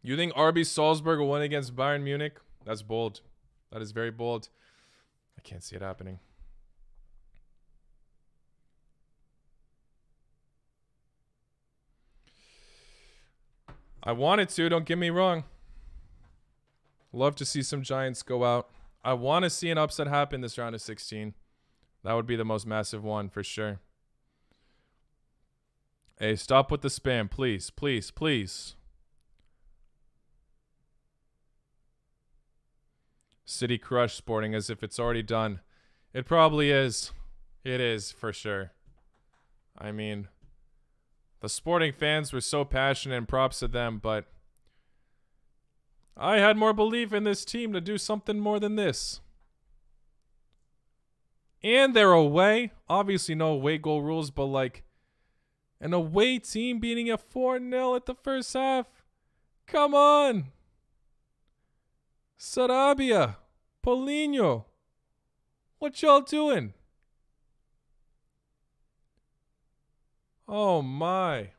You think RB Salzburg will win against Bayern Munich? That's bold. That is very bold. I can't see it happening. I wanted to, don't get me wrong. Love to see some Giants go out. I want to see an upset happen this round of 16. That would be the most massive one for sure. Hey, stop with the spam, please, please, please. City crush Sporting as if it's already done. It probably is. It is for sure. I mean, the Sporting fans were so passionate and props to them, but I had more belief in this team to do something more than this. And they're away. Obviously no away goal rules, but like an away team beating a 4-0 at the first half. Come on. Sarabia. Paulinho. What y'all doing? Oh my.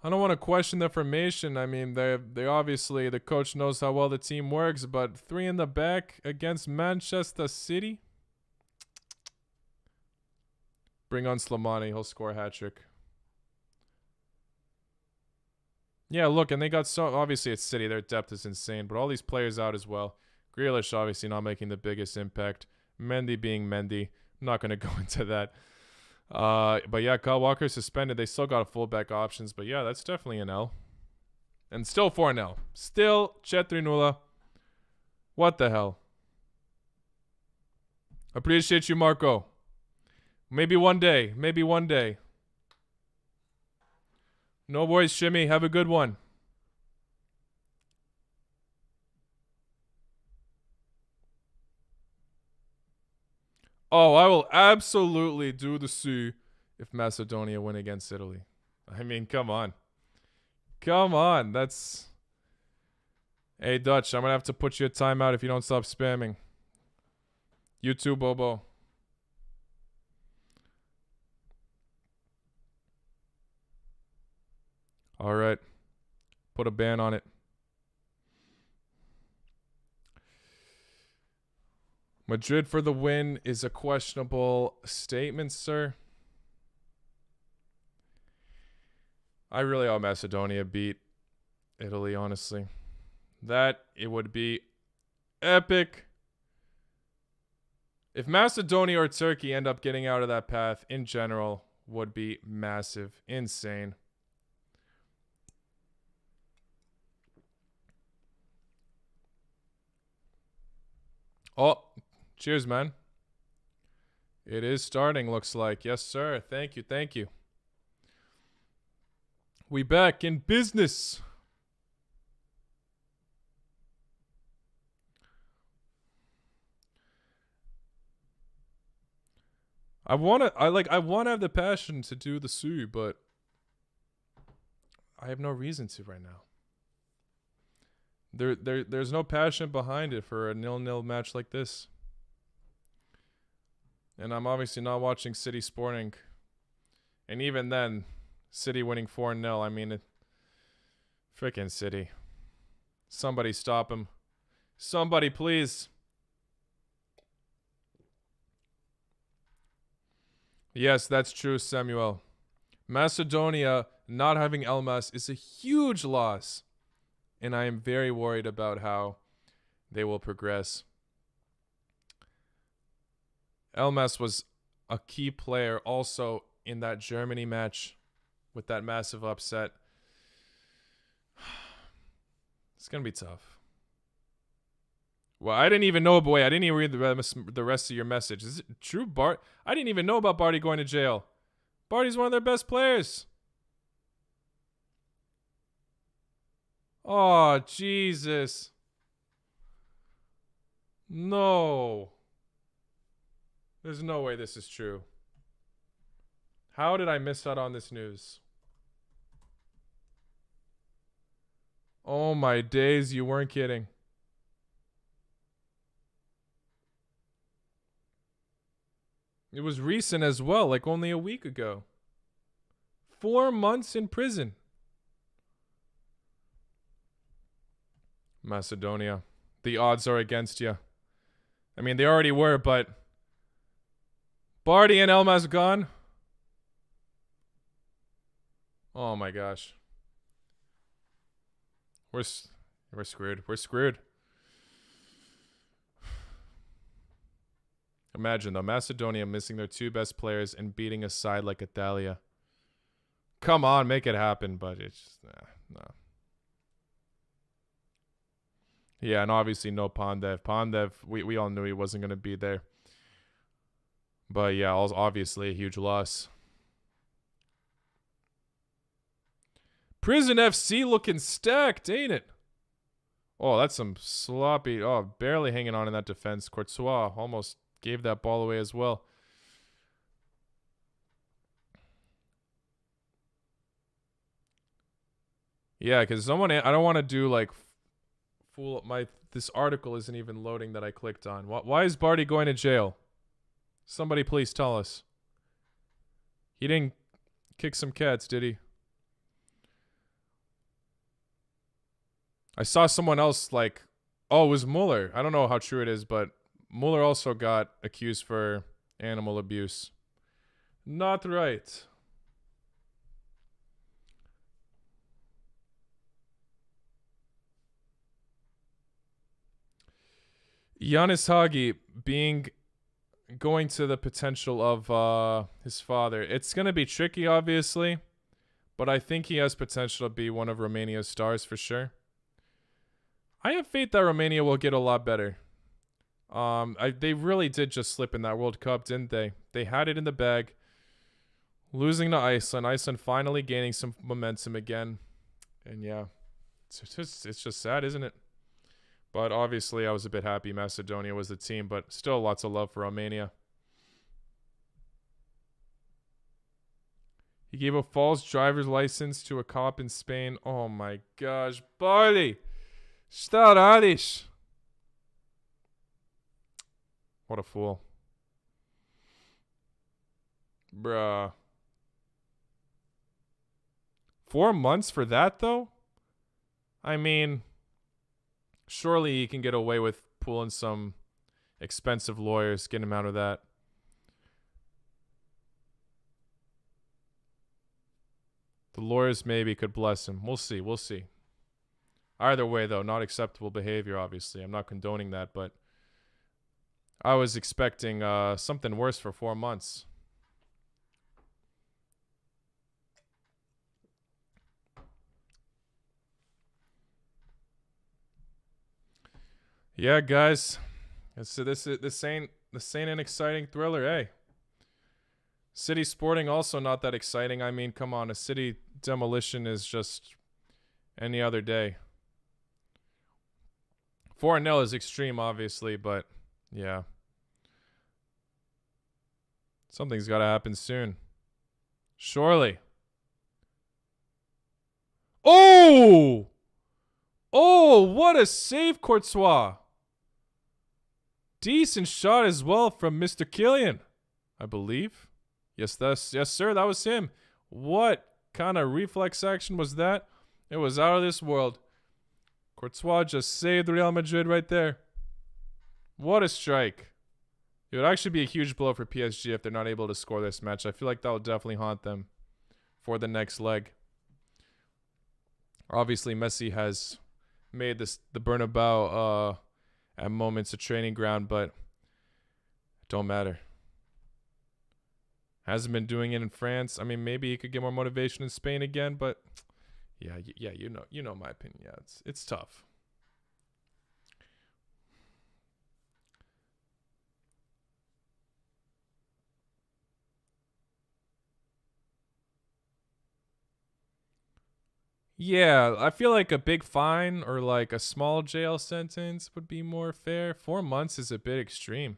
I don't want to question the formation. I mean, they obviously, the coach knows how well the team works, but 3 in the back against Manchester City. Bring on Slimani. He'll score a hat-trick. Yeah, look, and they got so... Obviously, it's City. Their depth is insane, but all these players out as well. Grealish obviously not making the biggest impact. Mendy being Mendy. I'm not going to go into that. But yeah, Kyle Walker suspended. They still got fullback options, but yeah, that's definitely an L. And still 4-0. Still 4-0. What the hell? Appreciate you, Marco. Maybe one day. Maybe one day. No worries, Shimmy. Have a good one. Oh, I will absolutely do the C if Macedonia win against Italy. I mean, come on. Come on. That's... Hey, Dutch, I'm going to have to put you a timeout if you don't stop spamming. You too, Bobo. All right. Put a ban on it. Madrid for the win is a questionable statement, sir. I really hope Macedonia beat Italy, honestly. It would be epic. If Macedonia or Turkey end up getting out of that path in general, would be massive, insane. Oh, cheers, man. It is starting, looks like. Yes, sir. Thank you, thank you. We back in business. I want to have the passion to do the Sue, but I have no reason to right now. There's no passion behind it for a 0-0 match like this. And I'm obviously not watching City Sporting. And even then, City winning 4-0, I mean, freaking City. Somebody stop him. Somebody, please. Yes, that's true, Samuel. Macedonia not having Elmas is a huge loss. And I am very worried about how they will progress. Elmas was a key player also in that Germany match with that massive upset. It's going to be tough. Well, I didn't even know, boy. I didn't even read the rest of your message. Is it true, Bart? I didn't even know about Barty going to jail. Barty's one of their best players. Oh, Jesus. No. There's no way this is true. How did I miss out on this news? Oh my days, you weren't kidding. It was recent as well, like only a week ago. 4 months in prison. Macedonia. The odds are against you. I mean, they already were, but Barty and Elmas gone. Oh my gosh. We're screwed. We're screwed. Imagine though, Macedonia missing their 2 best players and beating a side like Italia. Come on, make it happen, but it's just no. Yeah, and obviously no Pandev. Pandev, we all knew he wasn't going to be there. But yeah, obviously a huge loss. Prison FC looking stacked, ain't it? Oh, that's some sloppy. Oh, barely hanging on in that defense. Courtois almost gave that ball away as well. Yeah, because someone, I don't want to do like fool. This article isn't even loading that I clicked on. Why is Barty going to jail? Somebody please tell us. He didn't kick some cats, did he? I saw someone else like, oh, it was Mueller. I don't know how true it is, but Mueller also got accused for animal abuse. Not right. Giannis Hagi going to the potential of his father. It's going to be tricky, obviously, but I think he has potential to be one of Romania's stars for sure. I have faith that Romania will get a lot better. They really did just slip in that World Cup, didn't they? They had it in the bag. Losing to Iceland. Iceland finally gaining some momentum again. And yeah, it's just sad, isn't it? But obviously I was a bit happy Macedonia was the team, but still lots of love for Romania. He gave a false driver's license to a cop in Spain. Oh my gosh. Barley! Staradish! What a fool. Bruh. 4 months for that, though? I mean, surely he can get away with pulling some expensive lawyers, get him out of that. The lawyers maybe could bless him. We'll see. We'll see. Either way, though, not acceptable behavior, obviously. I'm not condoning that, but I was expecting something worse for 4 months. Yeah, guys. This ain't an exciting thriller, eh? City Sporting also not that exciting. I mean, come on, a City demolition is just any other day. 4-0 is extreme, obviously, but yeah. Something's got to happen soon. Surely. Oh! Oh, what a save, Courtois. Decent shot as well from Mr. Killian, I believe. Yes, sir, that was him. What kind of reflex action was that? It was out of this world. Courtois just saved Real Madrid right there. What a strike. It would actually be a huge blow for PSG if they're not able to score this match. I feel like that will definitely haunt them for the next leg. Obviously, Messi has made the Bernabeu at moments a training ground, but it don't matter. Hasn't been doing it in France. I mean, maybe he could get more motivation in Spain again, but yeah, you know my opinion. Yeah, it's tough. Yeah, I feel like a big fine or like a small jail sentence would be more fair. 4 months is a bit extreme.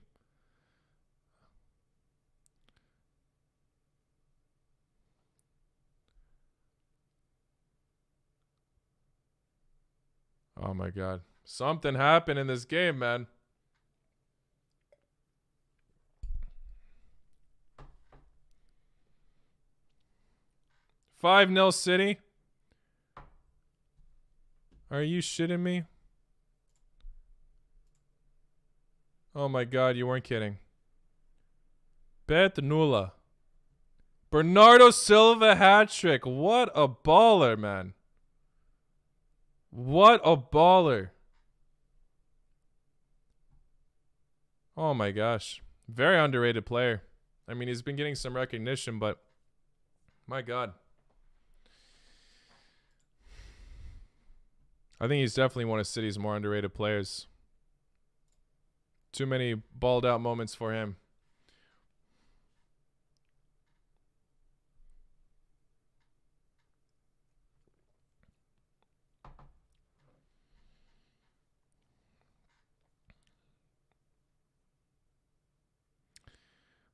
Oh my God. Something happened in this game, man. Five 0 City. Are you shitting me? Oh my God, you weren't kidding. Bet Nula. Bernardo Silva hat trick. What a baller, man. What a baller. Oh my gosh. Very underrated player. I mean, he's been getting some recognition, but my God. I think he's definitely one of City's more underrated players. Too many balled out moments for him.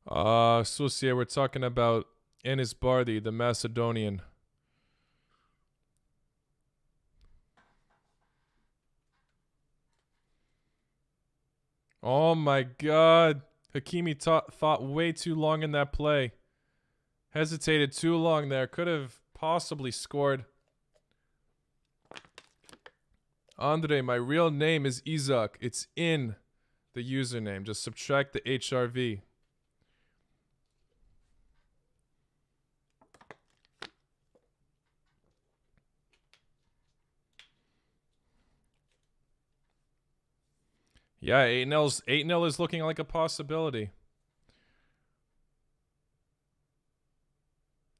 Susia, we're talking about Enis Bardi, the Macedonian. Oh my God. Hakimi thought way too long in that play. Hesitated too long there. Could have possibly scored. Andre, my real name is Isaac. It's in the username. Just subtract the HRV. Yeah, 8-0 is looking like a possibility.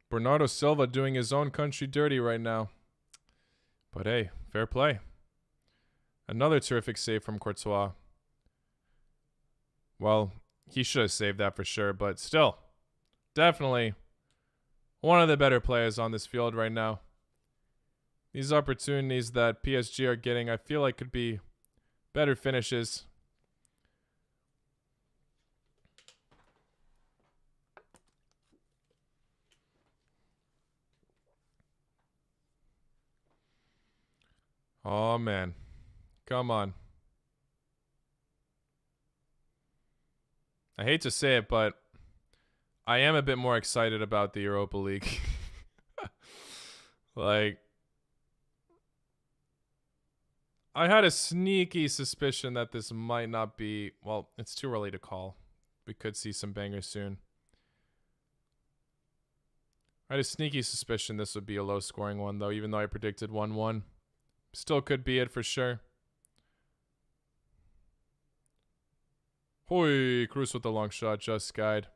Bernardo Silva doing his own country dirty right now. But hey, fair play. Another terrific save from Courtois. Well, he should have saved that for sure, but still, definitely one of the better players on this field right now. These opportunities that PSG are getting, I feel like could be better finishes. Oh, man. Come on. I hate to say it, but I am a bit more excited about the Europa League. Like, I had a sneaky suspicion that this might not be... Well, it's too early to call. We could see some bangers soon. I had a sneaky suspicion this would be a low-scoring one, though, even though I predicted 1-1. Still could be it for sure. Hoi, Cruz with the long shot, just skied.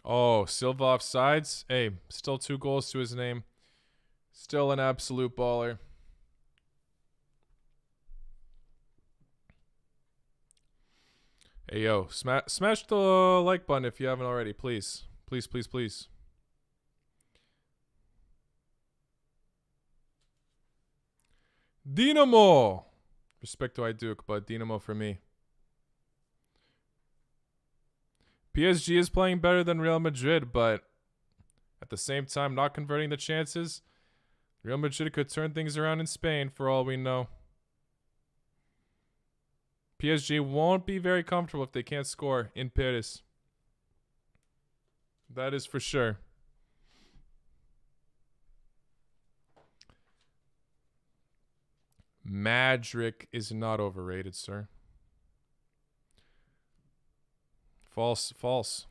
Oh, Silva offsides. Hey, still 2 goals to his name. Still an absolute baller. Hey, yo, smash the like button if you haven't already, please. Please, please, please. Dinamo! Respect to Duke, but Dinamo for me. PSG is playing better than Real Madrid, but at the same time, not converting the chances. Real Madrid could turn things around in Spain for all we know. PSG won't be very comfortable if they can't score in Paris. That is for sure. Madrid is not overrated, sir. False, false.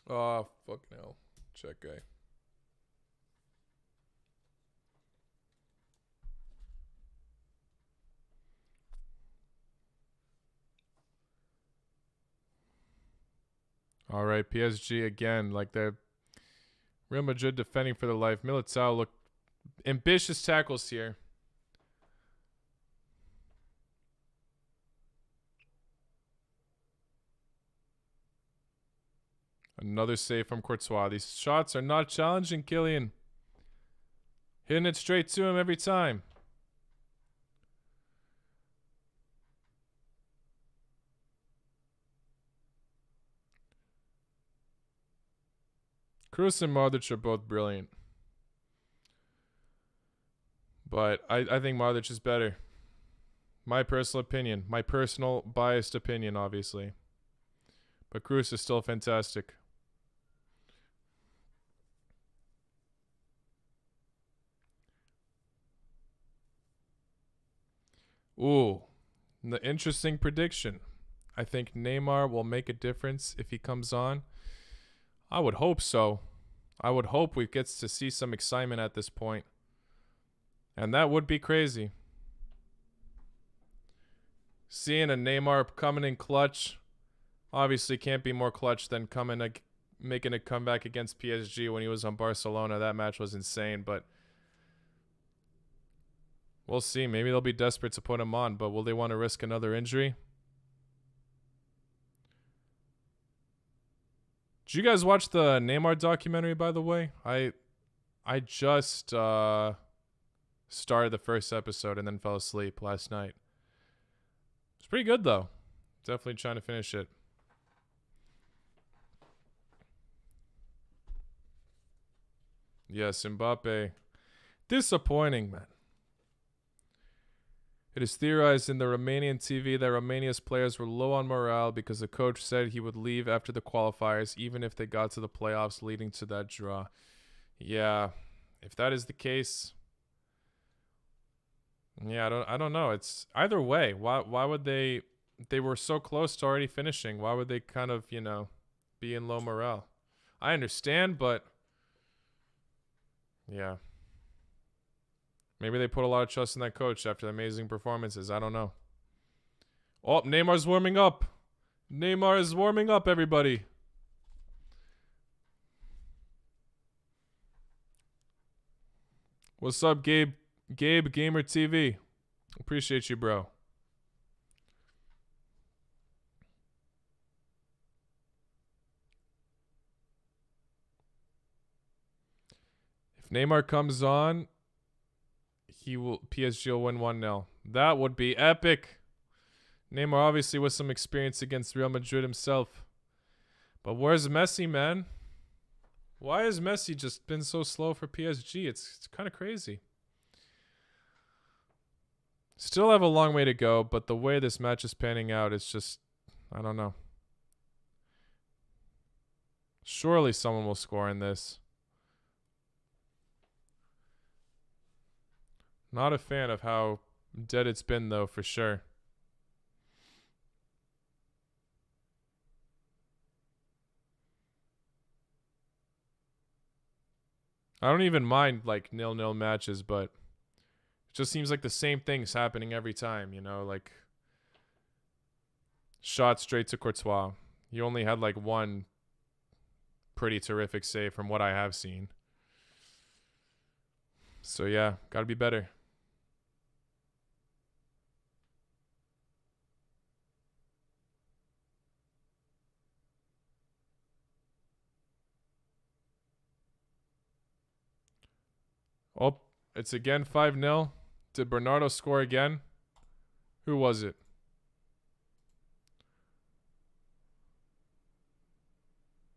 Oh, fuck no. Check guy. All right, PSG again. Like they're Real Madrid defending for their life. Militao look ambitious tackles here. Another save from Courtois. These shots are not challenging Kylian. Hitting it straight to him every time. Kroos and Modric are both brilliant. But I think Modric is better. My personal opinion. My personal biased opinion, obviously. But Kroos is still fantastic. Ooh. The interesting prediction. I think Neymar will make a difference if he comes on. I would hope so. I would hope we get to see some excitement at this point. And that would be crazy. Seeing a Neymar coming in clutch obviously can't be more clutch than making a comeback against PSG when he was on Barcelona. That match was insane, but we'll see. Maybe they'll be desperate to put him on, but will they want to risk another injury? Did you guys watch the Neymar documentary, by the way? I just started the first episode and then fell asleep last night. It's pretty good, though. Definitely trying to finish it. Yes, Mbappe. Disappointing, man. It is theorized in the Romanian TV that Romania's players were low on morale because the coach said he would leave after the qualifiers even if they got to the playoffs, leading to that draw. Yeah, if that is the case, yeah, I don't know. It's either way. Why would they were so close to already finishing. Why would they kind of, be in low morale? I understand, but yeah. Maybe they put a lot of trust in that coach after the amazing performances. I don't know. Oh, Neymar's warming up. Neymar is warming up, everybody. What's up, Gabe? Gabe Gamer TV. Appreciate you, bro. If Neymar comes on, PSG will win 1-0. That would be epic. Neymar obviously with some experience against Real Madrid himself. But where's Messi, man? Why has Messi just been so slow for PSG? It's kind of crazy. Still have a long way to go, but the way this match is panning out, it's just, I don't know. Surely someone will score in this. Not a fan of how dead it's been, though, for sure. I don't even mind, 0-0 matches, but it just seems like the same thing's happening every time, like shot straight to Courtois. He only had, one pretty terrific save from what I have seen. So, yeah, gotta be better. Oh, it's again 5-0. Did Bernardo score again? Who was it?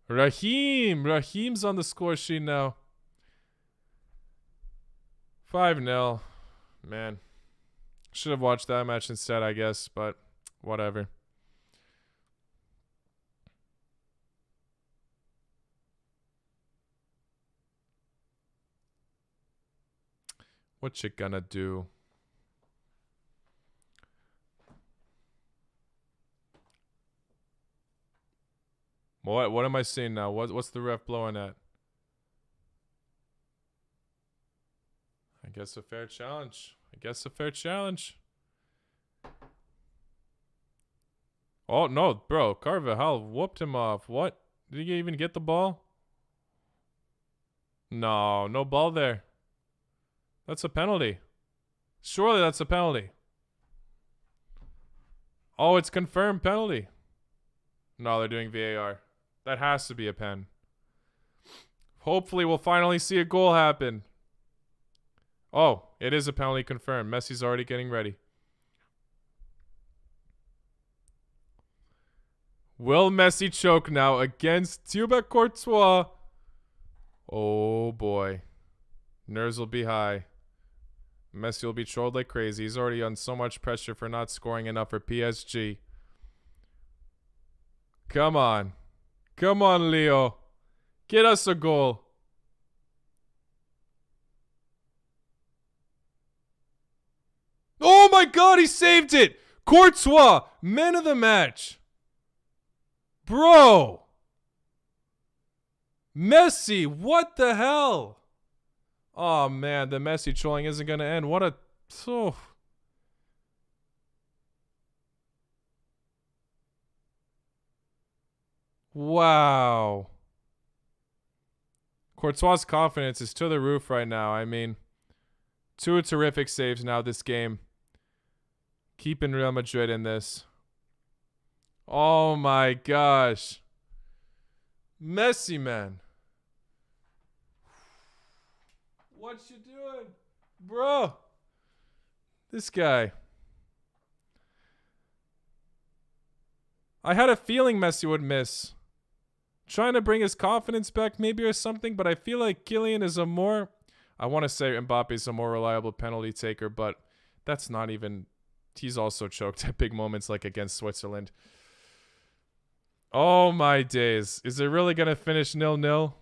Raheem. Raheem's on the score sheet now. 5-0. Man. Should have watched that match instead, I guess, but whatever. What you gonna do? What am I seeing now? What's the ref blowing at? I guess a fair challenge. Oh, no, bro. Carvajal whooped him off. What? Did he even get the ball? No, no ball there. That's a penalty. Surely that's a penalty. Oh, it's confirmed penalty. No, they're doing VAR. That has to be a pen. Hopefully we'll finally see a goal happen. Oh, it is a penalty confirmed. Messi's already getting ready. Will Messi choke now against Thibaut Courtois? Oh boy. Nerves will be high. Messi will be trolled like crazy. He's already on so much pressure for not scoring enough for PSG. Come on. Come on, Leo. Get us a goal. Oh my god, he saved it! Courtois, man of the match. Bro. Messi, what the hell? Oh man, the Messi trolling isn't going to end. What a... Oh. Wow. Courtois' confidence is to the roof right now. I mean, 2 terrific saves now this game. Keeping Real Madrid in this. Oh my gosh. Messi, man. What you doing? Bro. This guy. I had a feeling Messi would miss. Trying to bring his confidence back maybe or something, but I feel like Kylian is a more... I want to say Mbappe's a more reliable penalty taker, but that's not even... He's also choked at big moments like against Switzerland. Oh my days. Is it really going to finish 0-0?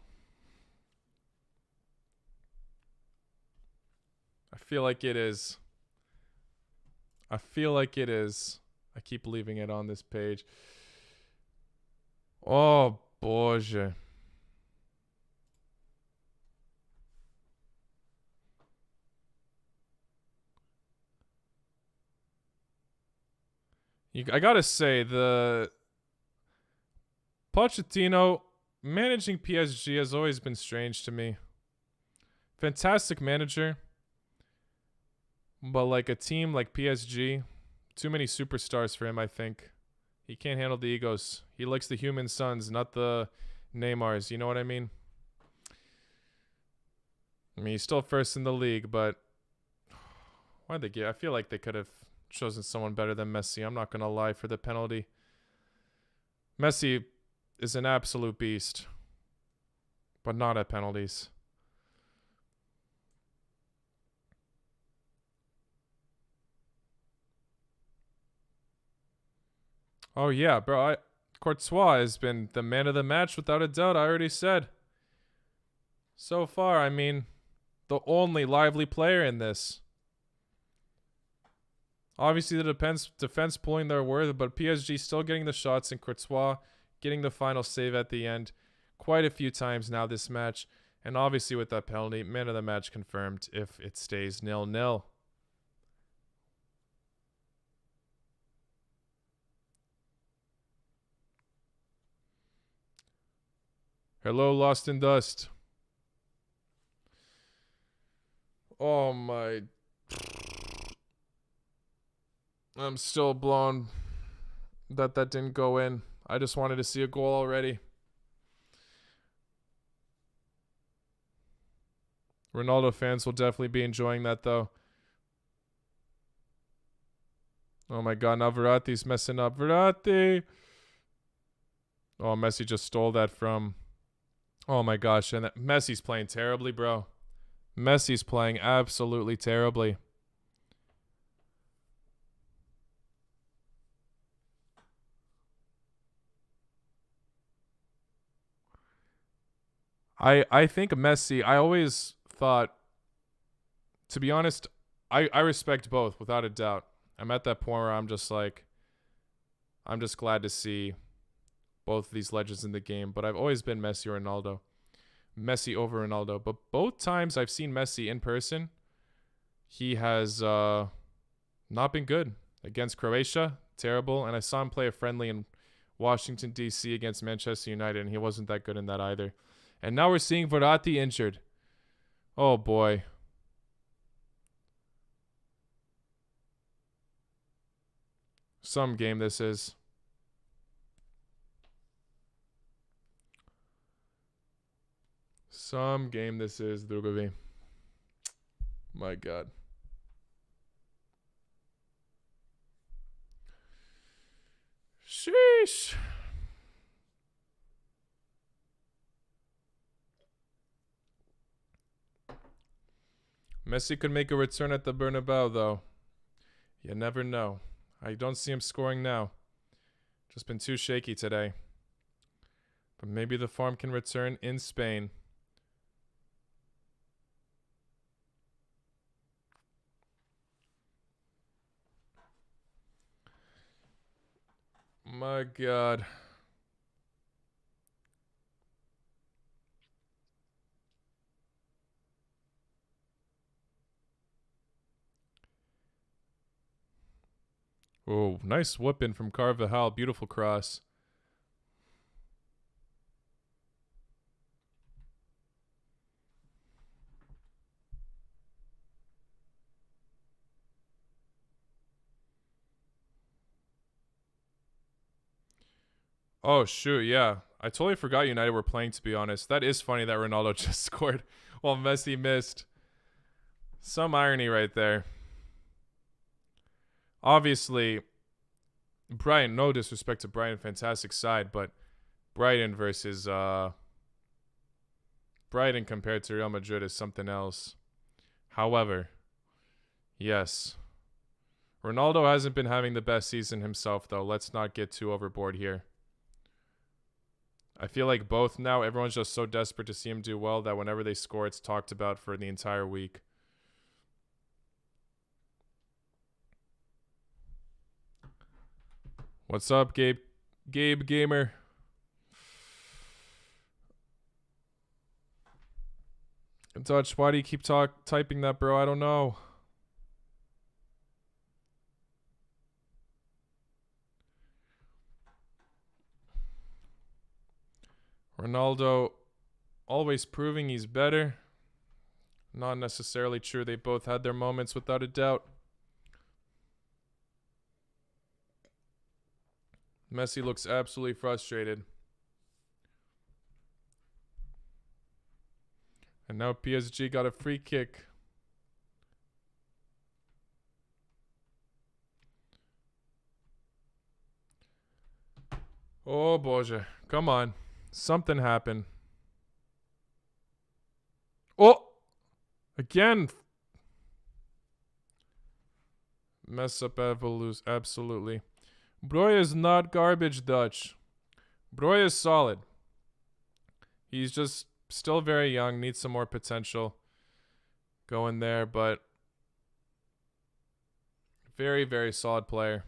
I feel like it is. I keep leaving it on this page. Oh, Boże. I gotta say, the Pochettino managing PSG has always been strange to me. Fantastic manager. But like a team like PSG, too many superstars for him, I think. He can't handle the egos. He likes the human sons, not the Neymars. You know what I mean? I mean, he's still first in the league, but why'd they get? I feel like they could have chosen someone better than Messi. I'm not going to lie for the penalty. Messi is an absolute beast, but not at penalties. Oh, yeah, bro. Courtois has been the man of the match without a doubt. I already said. So far, I mean, the only lively player in this. Obviously, the defense pulling their worth, but PSG still getting the shots and Courtois getting the final save at the end quite a few times now this match. And obviously with that penalty, man of the match confirmed if it stays 0-0. Hello, Lost in Dust. Oh my... I'm still blown that didn't go in. I just wanted to see a goal already. Ronaldo fans will definitely be enjoying that, though. Oh my god, now Verratti's messing up. Verratti! Oh, Messi just stole that from... Oh my gosh, and Messi's playing terribly, bro. Messi's playing absolutely terribly. I think Messi, I always thought, to be honest, I respect both without a doubt. I'm at that point where I'm just like, I'm just glad to see both of these legends in the game. But I've always been Messi or Ronaldo. Messi over Ronaldo. But both times I've seen Messi in person, he has not been good. Against Croatia, terrible. And I saw him play a friendly in Washington, D.C. against Manchester United, and he wasn't that good in that either. And now we're seeing Verratti injured. Oh, boy. Some game this is. Some game this is, Drugovi. My God. Sheesh. Messi could make a return at the Bernabeu, though. You never know. I don't see him scoring now. Just been too shaky today. But maybe the form can return in Spain. My God. Oh, nice whooping from Carvajal. Beautiful cross. Oh, shoot, yeah. I totally forgot United were playing, to be honest. That is funny that Ronaldo just scored while Messi missed. Some irony right there. Obviously, Brighton, no disrespect to Brighton, fantastic side, but Brighton versus Brighton compared to Real Madrid is something else. However, yes. Ronaldo hasn't been having the best season himself, though. Let's not get too overboard here. I feel like both now, everyone's just so desperate to see him do well that whenever they score, it's talked about for the entire week. What's up, Gabe? Gabe Gamer. Dutch, why do you keep typing that, bro? I don't know. Ronaldo always proving he's better. Not necessarily true. They both had their moments without a doubt. Messi looks absolutely frustrated. And now PSG got a free kick. Oh, Boże. Come on. Something happened. Oh! Again. Mess up Evolus. Absolutely. Broy is not garbage, Dutch. Broy is solid. He's just still very young. Needs some more potential going there, but very, very solid player.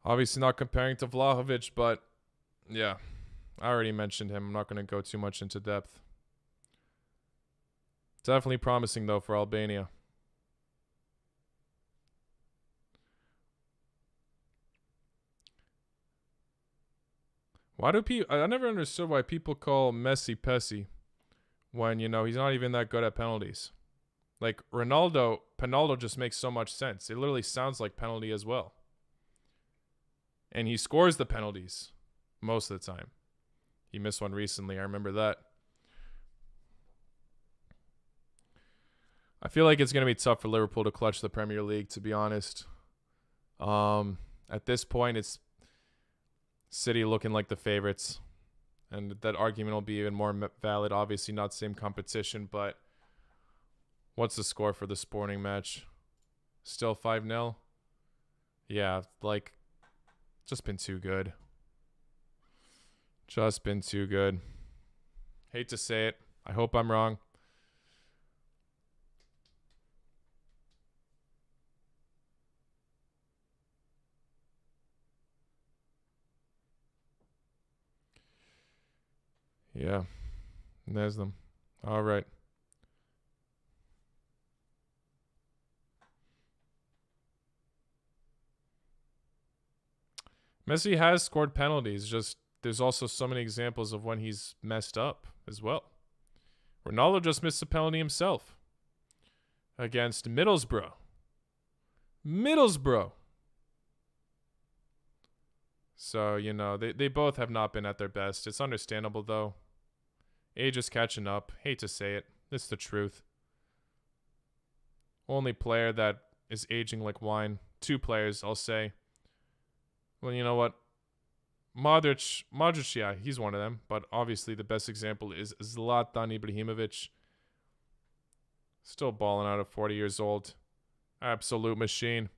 Obviously not comparing to Vlahovic, but yeah, I already mentioned him. I'm not going to go too much into depth. Definitely promising, though, for Albania. Why do people... I never understood why people call Messi Pessy when, you know, he's not even that good at penalties. Like, Ronaldo just makes so much sense. It literally sounds like penalty as well. And he scores the penalties most of the time. He missed one recently. I remember that. I feel like it's going to be tough for Liverpool to clutch the Premier League, to be honest. At this point, it's City looking like the favorites. and that argument will be even more valid. Obviously, not same competition, but what's the score for the Sporting match? Still 5-0? Yeah, like, just been too good. Just been too good. Hate to say it. I hope I'm wrong. Yeah, and there's them. All right. Messi has scored penalties. Just there's also so many examples of when he's messed up as well. Ronaldo just missed a penalty himself against Middlesbrough. So, you know, they both have not been at their best. It's understandable, though. Age is catching up. Hate to say it. It's the truth. Only player that is aging like wine. 2 players, I'll say. Well, you know what? Modric, yeah, he's one of them. But obviously the best example is Zlatan Ibrahimovic. Still balling out at 40 years old. Absolute machine.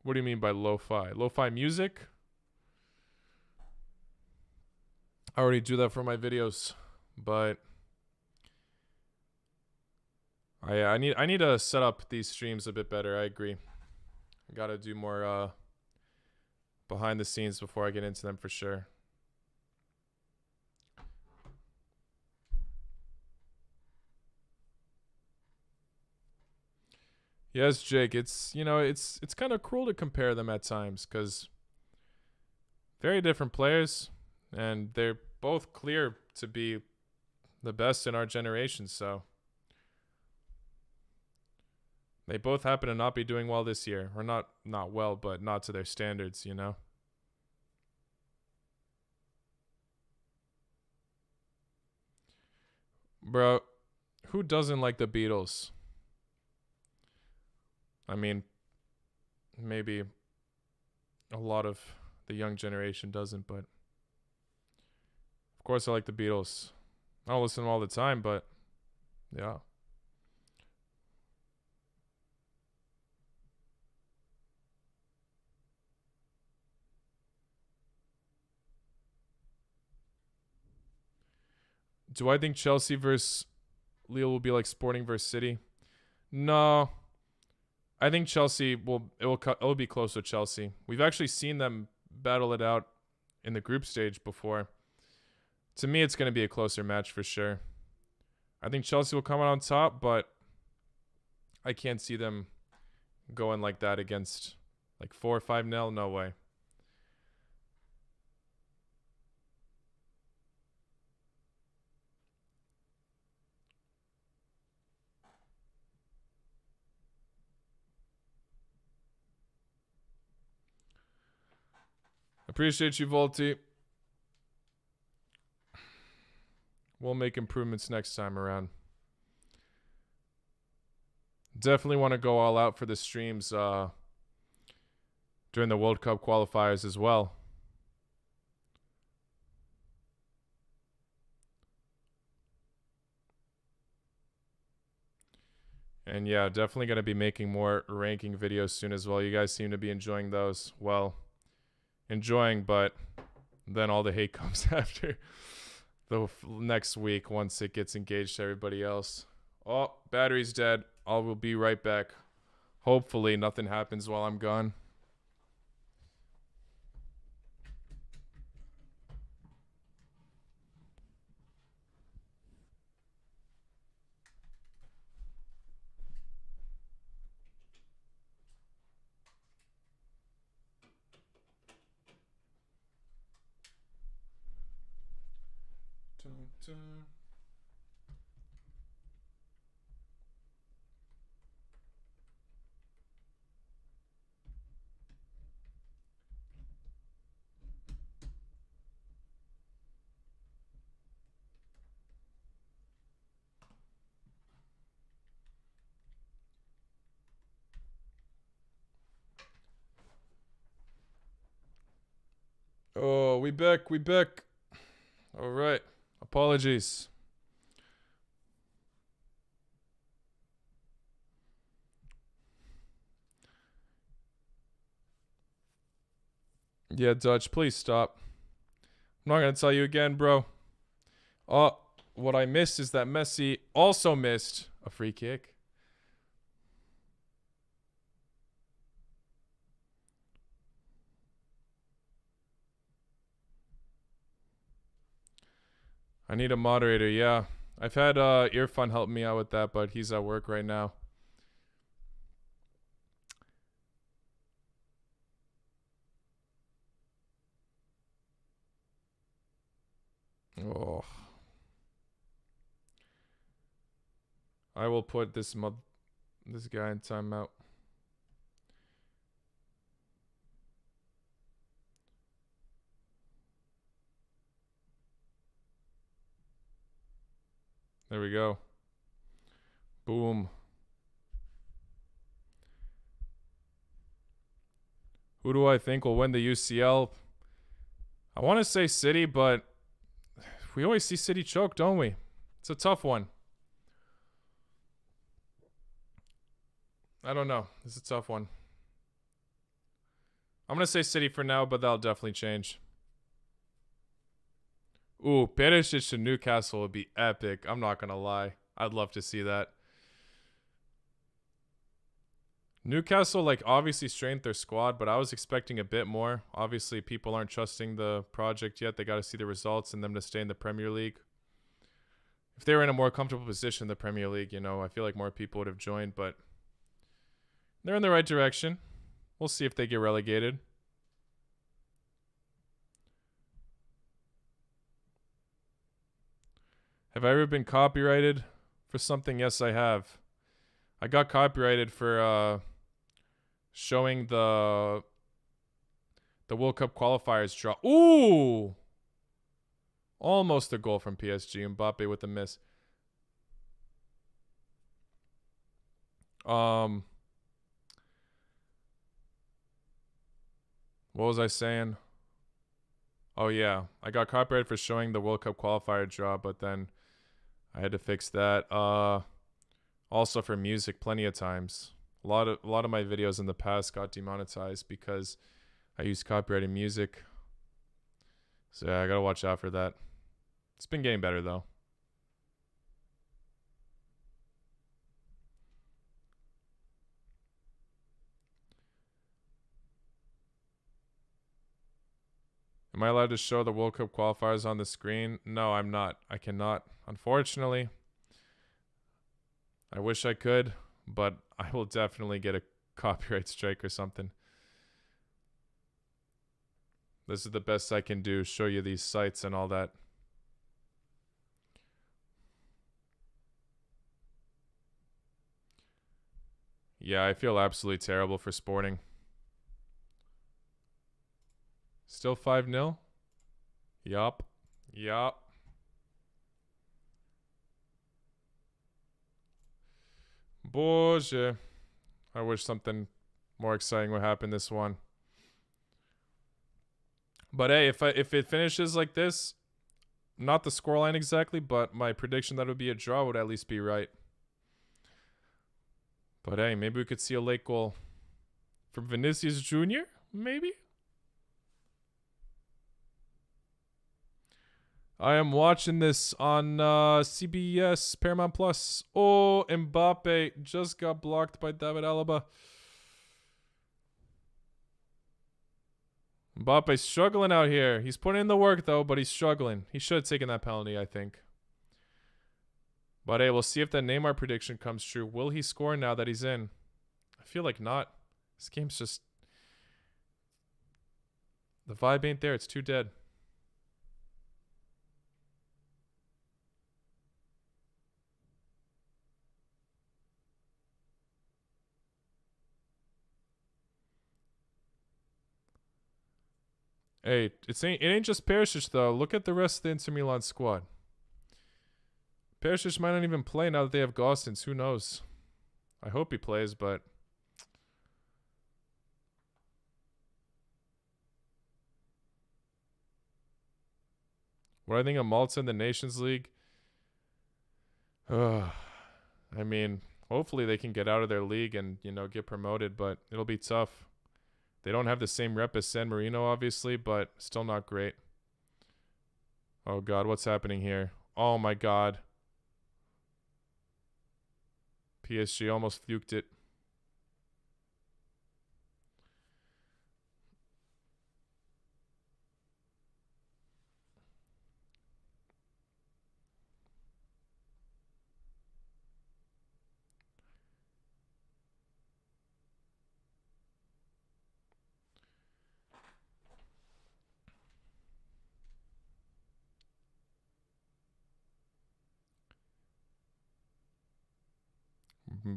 What do you mean by lo-fi? Lo-fi music? I already do that for my videos, but I need to set up these streams a bit better. I agree. I gotta do more behind the scenes before I get into them for sure. Yes, Jake. It's it's kind of cruel to compare them at times because very different players, and they're both clear to be the best in our generation. So they both happen to not be doing well this year, or not well, but not to their standards. You know. Bro, who doesn't like the Beatles? I mean, maybe a lot of the young generation doesn't, but of course I like the Beatles. I don't listen to them all the time, but yeah. Do I think Chelsea versus Lille will be like Sporting versus City? No. I think Chelsea it'll be close to Chelsea. We've actually seen them battle it out in the group stage before. To me, it's going to be a closer match for sure. I think Chelsea will come out on top, but I can't see them going like that against like 4 or 5-0. No way. Appreciate you, Volti. We'll make improvements next time around. Definitely want to go all out for the streams during the World Cup qualifiers as well. And yeah, definitely going to be making more ranking videos soon as well. You guys seem to be enjoying those. Well, enjoying, but then all the hate comes after the next week once it gets engaged to everybody else. Oh, battery's dead. I will be right back. Hopefully nothing happens while I'm gone. Dun, dun. we back. All right. Apologies. Yeah, Dutch, please stop. I'm not going to tell you again, bro. What I missed is that Messi also missed a free kick. I need a moderator, yeah. I've had Irfan help me out with that, but he's at work right now. Oh. I will put this guy in timeout. There we go. Boom. Who do I think will win the UCL? I want to say City, but we always see City choke, don't we? It's a tough one. I don't know. It's a tough one. I'm going to say City for now, but that'll definitely change. Ooh, Perisic to Newcastle would be epic. I'm not going to lie. I'd love to see that. Newcastle, like, obviously strengthened their squad, but I was expecting a bit more. Obviously, people aren't trusting the project yet. They got to see the results and them to stay in the Premier League. If they were in a more comfortable position in the Premier League, you know, I feel like more people would have joined, but they're in the right direction. We'll see if they get relegated. Have I ever been copyrighted for something? Yes, I have. I got copyrighted for showing the World Cup qualifiers draw. Ooh! Almost a goal from PSG. Mbappe with a miss. What was I saying? Oh, yeah. I got copyrighted for showing the World Cup qualifier draw, but then I had to fix that. Also for music, plenty of times. A lot of my videos in the past got demonetized because I used copyrighted music. So yeah, I gotta watch out for that. It's been getting better though. Am I allowed to show the World Cup qualifiers on the screen? No, I'm not. I cannot. Unfortunately. I wish I could, but I will definitely get a copyright strike or something. This is the best I can do, show you these sites and all that. Yeah, I feel absolutely terrible for Sporting. Still 5-0? Yup. Boże. I wish something more exciting would happen this one. But hey, if it finishes like this, not the scoreline exactly, but my prediction that it would be a draw would at least be right. But hey, maybe we could see a late goal from Vinicius Jr., maybe? I am watching this on CBS Paramount Plus. Oh, Mbappe just got blocked by David Alaba. Mbappe's struggling out here. He's putting in the work, though, but he's struggling. He should have taken that penalty, I think. But hey, we'll see if that Neymar prediction comes true. Will he score now that he's in? I feel like not. This game's just... The vibe ain't there. It's too dead. Hey, it ain't just Perisic, though. Look at the rest of the Inter Milan squad. Perisic might not even play now that they have Gosens. Who knows? I hope he plays, but... What do I think of Malta in the Nations League? I mean, hopefully they can get out of their league and, get promoted, but it'll be tough. They don't have the same rep as San Marino, obviously, but still not great. Oh, God, what's happening here? Oh, my God. PSG almost fuked it.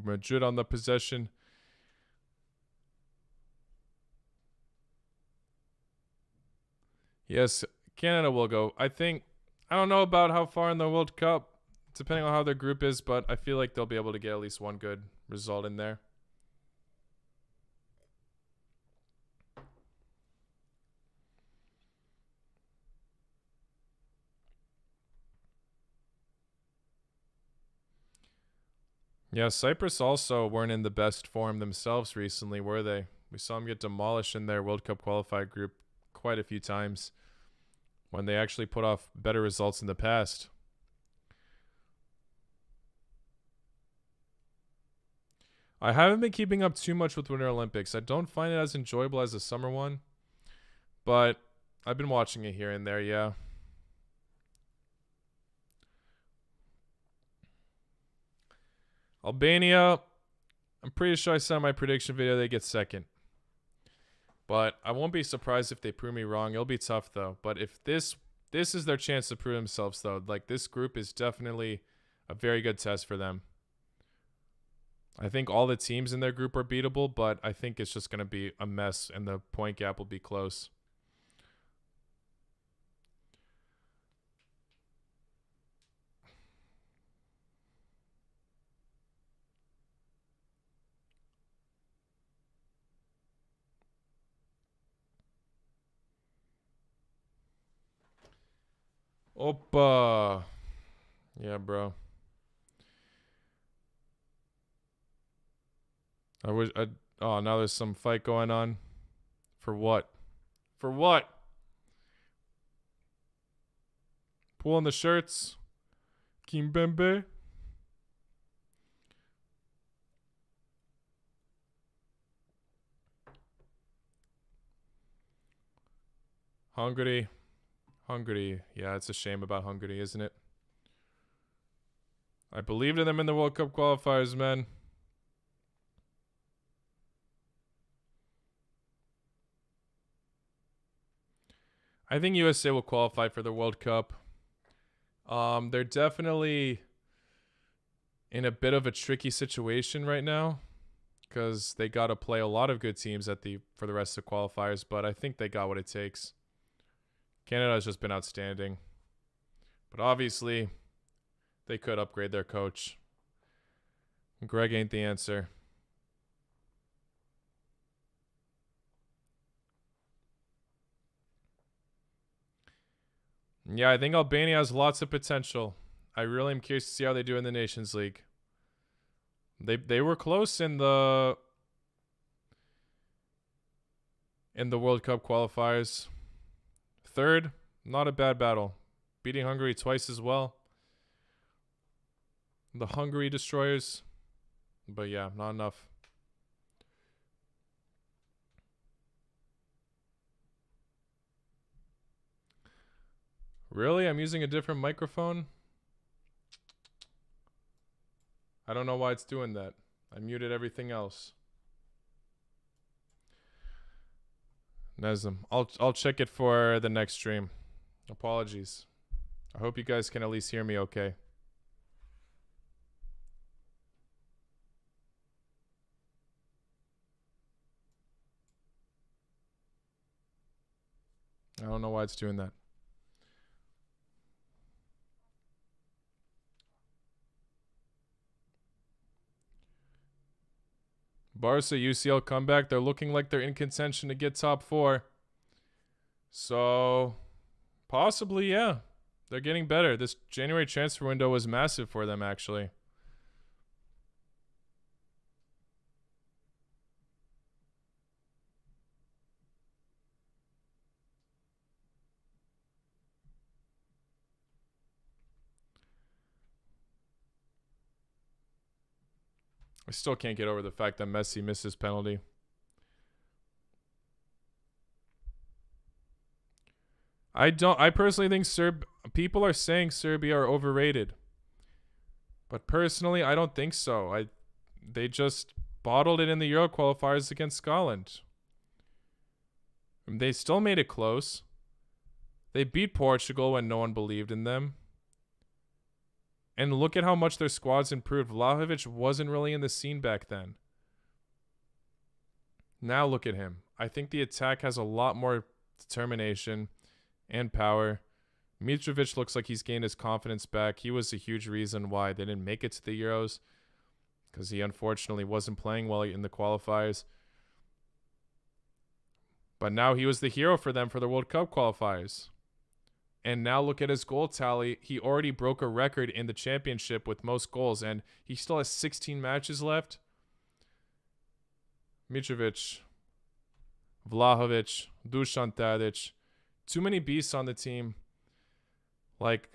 Madrid on the possession. Yes, Canada will go. I don't know about how far in the World Cup, depending on how their group is, but I feel like they'll be able to get at least one good result in there. Yeah, Cyprus also weren't in the best form themselves recently, were they? We saw them get demolished in their World Cup qualified group quite a few times when they actually put off better results in the past. I haven't been keeping up too much with Winter Olympics. I don't find it as enjoyable as the summer one, but I've been watching it here and there, yeah. Albania, I'm pretty sure I said in my prediction video they get second. But I won't be surprised if they prove me wrong. It'll be tough, though. But if this is their chance to prove themselves, though. Like, this group is definitely a very good test for them. I think all the teams in their group are beatable, but I think it's just going to be a mess, and the point gap will be close. Opa. Yeah, bro. Oh, now there's some fight going on. For what? For what? Pulling the shirts. Kimbembe. Hungary. Yeah, it's a shame about Hungary, isn't it? I believed in them in the World Cup qualifiers, man. I think USA will qualify for the World Cup. They're definitely in a bit of a tricky situation right now because they got to play a lot of good teams for the rest of the qualifiers, but I think they got what it takes. Canada has just been outstanding. But obviously, they could upgrade their coach. Greg ain't the answer. Yeah, I think Albania has lots of potential. I really am curious to see how they do in the Nations League. They were close in the World Cup qualifiers. Third, not a bad battle. Beating Hungary twice as well. The Hungary Destroyers. But yeah, not enough. Really? I'm using a different microphone? I don't know why it's doing that. I muted everything else. Nezem. I'll check it for the next stream. Apologies. I hope you guys can at least hear me okay. I don't know why it's doing that. Barca UCL comeback. They're looking like they're in contention to get top 4. So, possibly, yeah. They're getting better. This January transfer window was massive for them, actually. I still can't get over the fact that Messi missed his penalty. I personally think people are saying Serbia are overrated. But personally, I don't think so. They just bottled it in the Euro qualifiers against Scotland. They still made it close. They beat Portugal when no one believed in them. And look at how much their squad's improved. Vlahovic wasn't really in the scene back then. Now look at him. I think the attack has a lot more determination and power. Mitrovic looks like he's gained his confidence back. He was a huge reason why they didn't make it to the Euros, because he unfortunately wasn't playing well in the qualifiers. But now he was the hero for them for the World Cup qualifiers. And now look at his goal tally. He already broke a record in the championship with most goals, and he still has 16 matches left. Mitrovic, Vlahovic, Dusan Tadic. Too many beasts on the team. Like,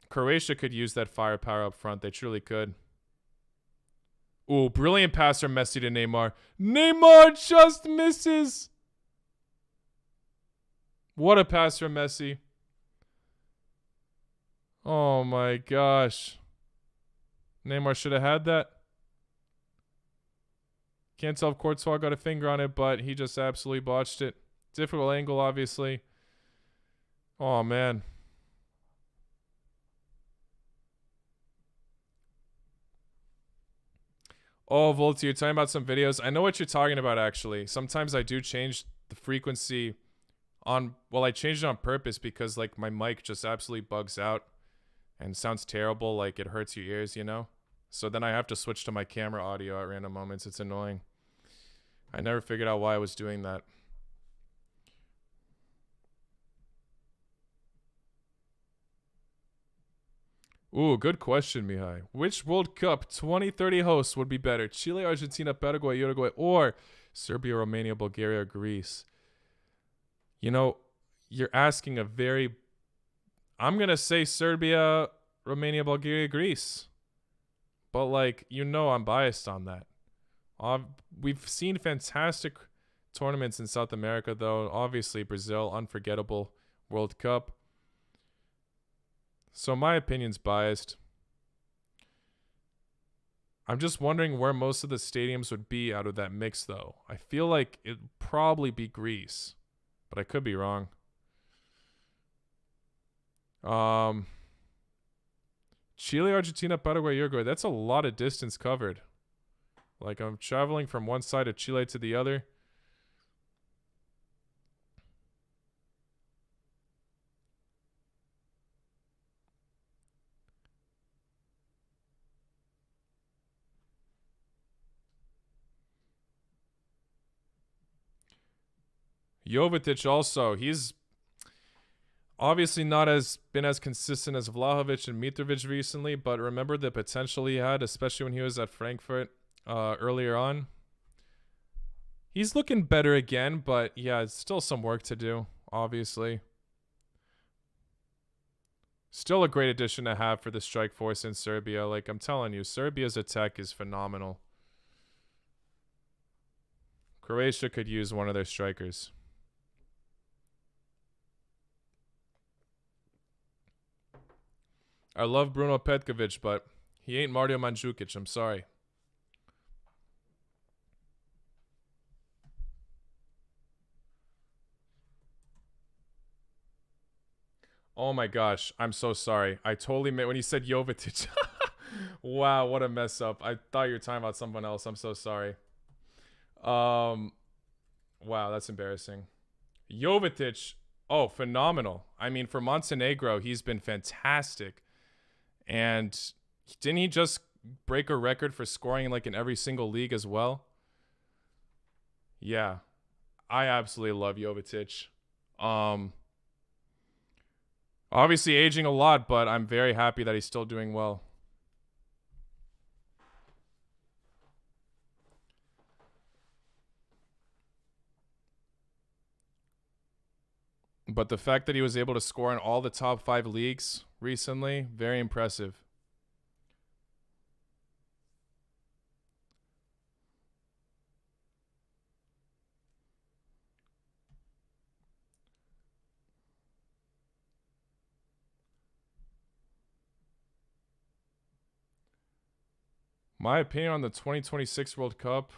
Croatia could use that firepower up front. They truly could. Ooh, brilliant pass from Messi to Neymar. Neymar just misses. What a pass from Messi. Oh my gosh. Neymar should have had that. Can't tell if Courtois got a finger on it, but he just absolutely botched it. Difficult angle, obviously. Oh, man. Oh, Volty, you're talking about some videos. I know what you're talking about, actually. Sometimes I do change the frequency on... Well, I changed it on purpose because, like, my mic just absolutely bugs out and sounds terrible. Like, it hurts your ears, you know? So then I have to switch to my camera audio at random moments. It's annoying. I never figured out why I was doing that. Ooh, good question, Mihai. Which World Cup 2030 hosts would be better? Chile, Argentina, Paraguay, Uruguay, or Serbia, Romania, Bulgaria, Greece? You know, you're asking a very... I'm going to say Serbia, Romania, Bulgaria, Greece. But, like, you know I'm biased on that. We've seen fantastic tournaments in South America, though. Obviously, Brazil, unforgettable World Cup. So my opinion's biased. I'm just wondering where most of the stadiums would be out of that mix, though. I feel like it'd probably be Greece, but I could be wrong. Chile, Argentina, Paraguay, Uruguay. That's a lot of distance covered. Like, I'm traveling from one side of Chile to the other. Jovetic also. He's obviously not been as consistent as Vlahovic and Mitrovic recently, but remember the potential he had, especially when he was at Frankfurt earlier on. He's looking better again, but yeah, it's still some work to do, obviously. Still a great addition to have for the strike force in Serbia. Like, I'm telling you, Serbia's attack is phenomenal. Croatia could use one of their strikers. I love Bruno Petkovic, but he ain't Mario Mandzukic. I'm sorry. Oh my gosh, I'm so sorry. I totally when you said Jovetic. Wow, what a mess up. I thought you were talking about someone else. I'm so sorry. Wow, that's embarrassing. Jovetic, oh, phenomenal. I mean, for Montenegro, he's been fantastic. And didn't he just break a record for scoring like in every single league as well? Yeah. I absolutely love Jovetic. Obviously aging a lot, but I'm very happy that he's still doing well. But the fact that he was able to score in all the top 5 leagues recently, very impressive. My opinion on the 2026 World Cup.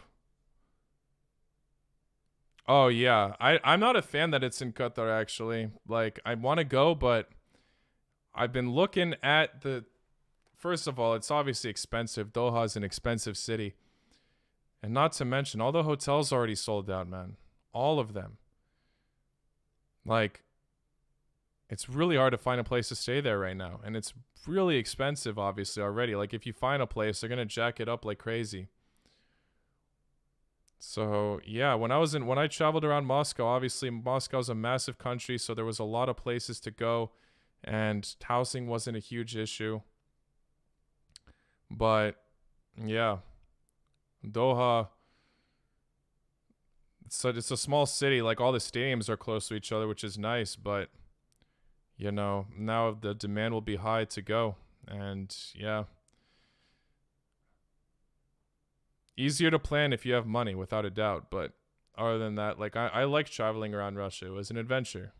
Oh yeah, I'm not a fan that it's in Qatar actually. Like I want to go, but I've been looking at the. First of all, it's obviously expensive. Doha is an expensive city, and not to mention all the hotels already sold out, man. All of them. Like, it's really hard to find a place to stay there right now, and it's really expensive, obviously already. Like if you find a place, they're gonna jack it up like crazy. So yeah, when I traveled around Moscow, obviously Moscow's a massive country, so there was a lot of places to go, and housing wasn't a huge issue. But yeah, Doha, it's a small city. Like all the stadiums are close to each other, which is nice. But you know, now the demand will be high to go, and yeah. Easier to plan if you have money, without a doubt. But other than that, like I like traveling around Russia. It was an adventure.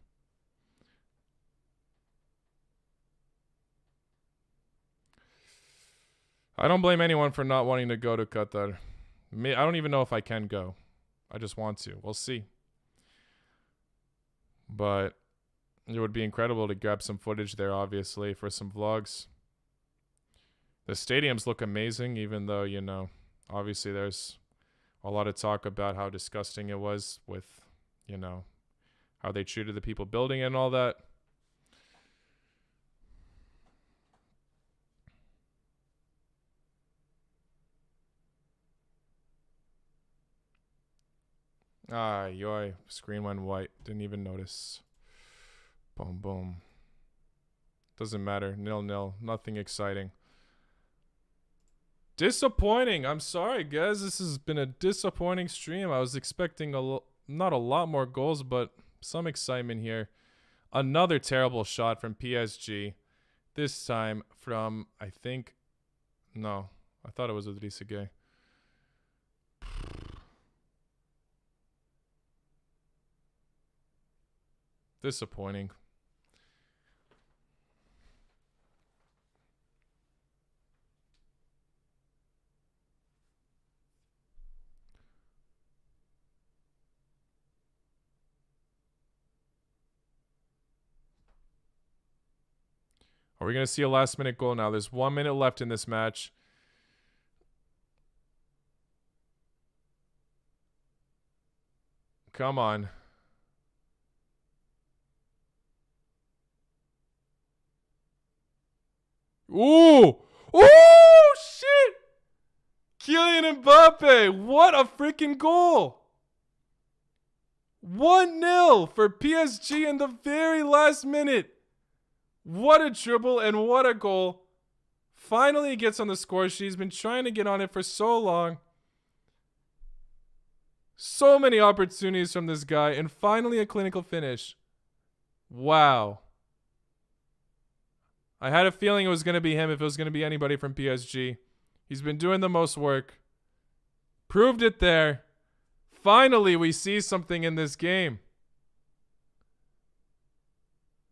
I don't blame anyone for not wanting to go to Qatar. I don't even know if I can go. I just want to. We'll see. But it would be incredible to grab some footage there, obviously, for some vlogs. The stadiums look amazing, even though, you know, obviously there's a lot of talk about how disgusting it was with, you know, how they treated the people building it and all that. Ah, yoy. Screen went white. Didn't even notice. Boom, boom. Doesn't matter. 0-0. Nothing exciting. Disappointing. I'm sorry, guys. This has been a disappointing stream. I was expecting not a lot more goals, but some excitement here. Another terrible shot from PSG. This time from, I think... No. I thought it was Idrissa Gueye. Disappointing. Are we going to see a last minute goal now? There's 1 minute left in this match. Come on. Ooh! Ooh, shit! Kylian Mbappe, what a freaking goal! 1-0 for PSG in the very last minute. What a dribble and what a goal. Finally he gets on the score sheet. He's been trying to get on it for so long. So many opportunities from this guy, and finally a clinical finish. Wow. I had a feeling it was going to be him if it was going to be anybody from PSG. He's been doing the most work. Proved it there. Finally, we see something in this game.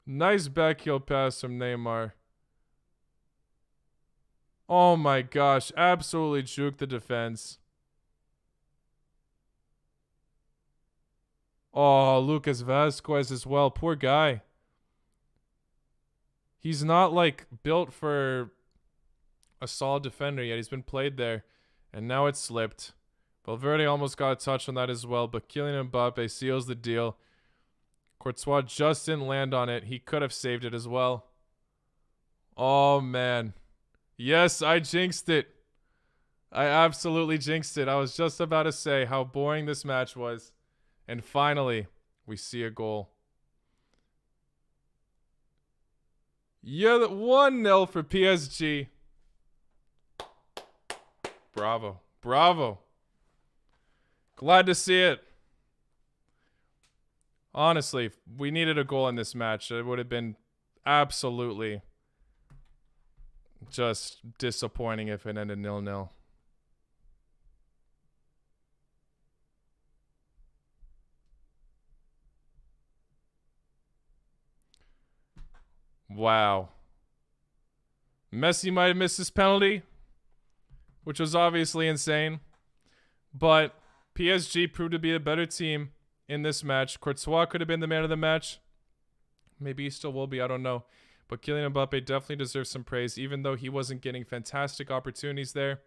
Nice backheel pass from Neymar. Oh my gosh, absolutely juked the defense. Oh, Lucas Vazquez as well. Poor guy. He's not like built for a solid defender yet. He's been played there, and now it's slipped. Valverde almost got a touch on that as well, but Kylian Mbappe seals the deal. Courtois just didn't land on it. He could have saved it as well. Oh, man. Yes, I jinxed it. I absolutely jinxed it. I was just about to say how boring this match was. And finally, we see a goal. Yeah, 1-0 for PSG. Bravo. Bravo. Glad to see it. Honestly, we needed a goal in this match. It would have been absolutely just disappointing if it ended 0-0. Wow. Messi might have missed his penalty, which was obviously insane. But PSG proved to be a better team in this match. Courtois could have been the man of the match. Maybe he still will be. I don't know. But Kylian Mbappe definitely deserves some praise, even though he wasn't getting fantastic opportunities there.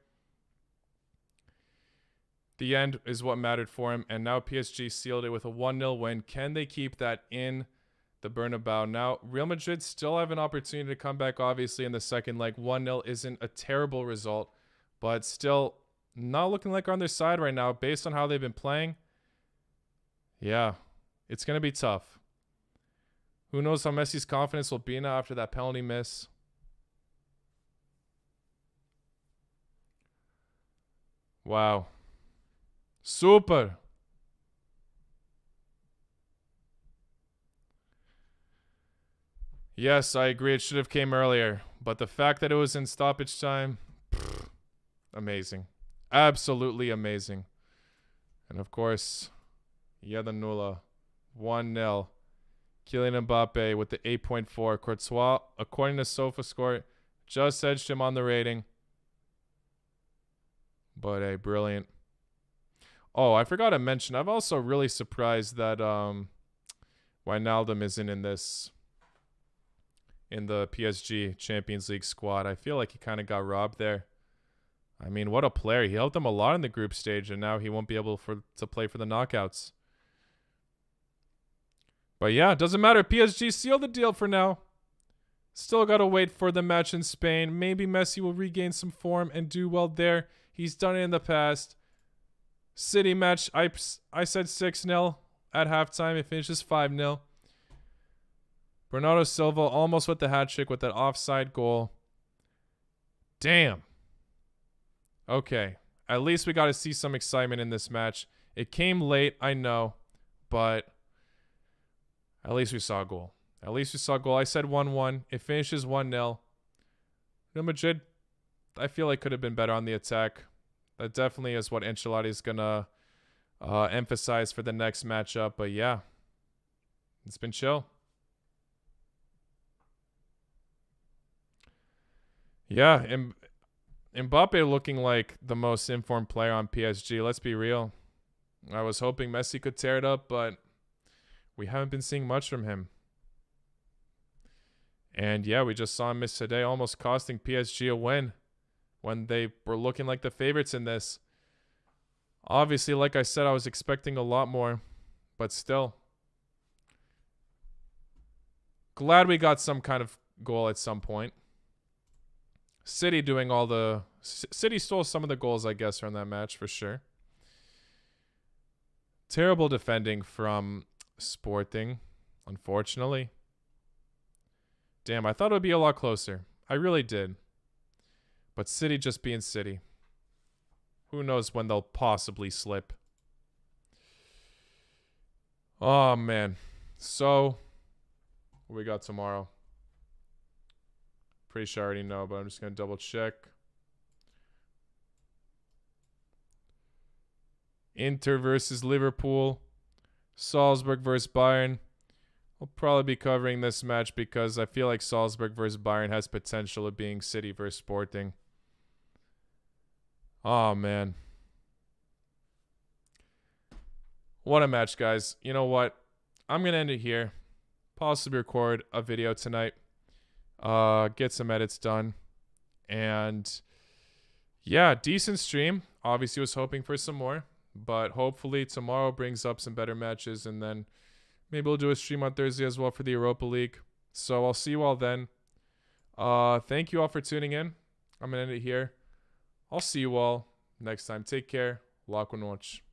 The end is what mattered for him. And now PSG sealed it with a 1-0 win. Can they keep that in the Bernabeu? Now, Real Madrid still have an opportunity to come back, obviously, in the second leg. 1-0 isn't a terrible result, but still not looking like on their side right now based on how they've been playing. Yeah, it's going to be tough. Who knows how Messi's confidence will be now after that penalty miss. Wow. Super. Yes, I agree. It should have came earlier. But the fact that it was in stoppage time, amazing. Absolutely amazing. And of course, Nula, 1-0. Kylian Mbappe with the 8.4. Courtois, according to SofaScore, just edged him on the rating. But hey, brilliant. Oh, I forgot to mention, I'm also really surprised that Wijnaldum isn't in this, in the PSG Champions League squad. I feel like he kind of got robbed there. I mean, what a player. He helped them a lot in the group stage, and now he won't be able to play for the knockouts. But yeah, it doesn't matter. PSG sealed the deal for now. Still got to wait for the match in Spain. Maybe Messi will regain some form and do well there. He's done it in the past. City match, I said 6-0 at halftime. It finishes 5-0. Bernardo Silva almost with the hat trick with that offside goal. Damn. Okay. At least we got to see some excitement in this match. It came late, I know, but at least we saw a goal. At least we saw a goal. I said 1-1. It finishes 1-0. Real Madrid, I feel like could have been better on the attack. That definitely is what Ancelotti is going to emphasize for the next matchup. But yeah, it's been chill. Yeah, Mbappe looking like the most informed player on PSG. Let's be real. I was hoping Messi could tear it up, but we haven't been seeing much from him. And yeah, we just saw him miss today, almost costing PSG a win when they were looking like the favorites in this. Obviously, like I said, I was expecting a lot more, but still. Glad we got some kind of goal at some point. City doing all the... City stole some of the goals, I guess, from that match, for sure. Terrible defending from Sporting, unfortunately. Damn, I thought it would be a lot closer. I really did. But City just being City. Who knows when they'll possibly slip. Oh, man. So, what we got tomorrow? Pretty sure I already know, but I'm just going to double check. Inter versus Liverpool. Salzburg versus Bayern. I'll probably be covering this match because I feel like Salzburg versus Bayern has potential of being City versus Sporting. Oh, man. What a match, guys. You know what? I'm going to end it here. Possibly record a video tonight. Get some edits done. And yeah, decent stream. Obviously was hoping for some more. But hopefully tomorrow brings up some better matches. And then maybe we'll do a stream on Thursday as well for the Europa League. So I'll see you all then. Thank you all for tuning in. I'm going to end it here. I'll see you all next time. Take care. Lock and watch.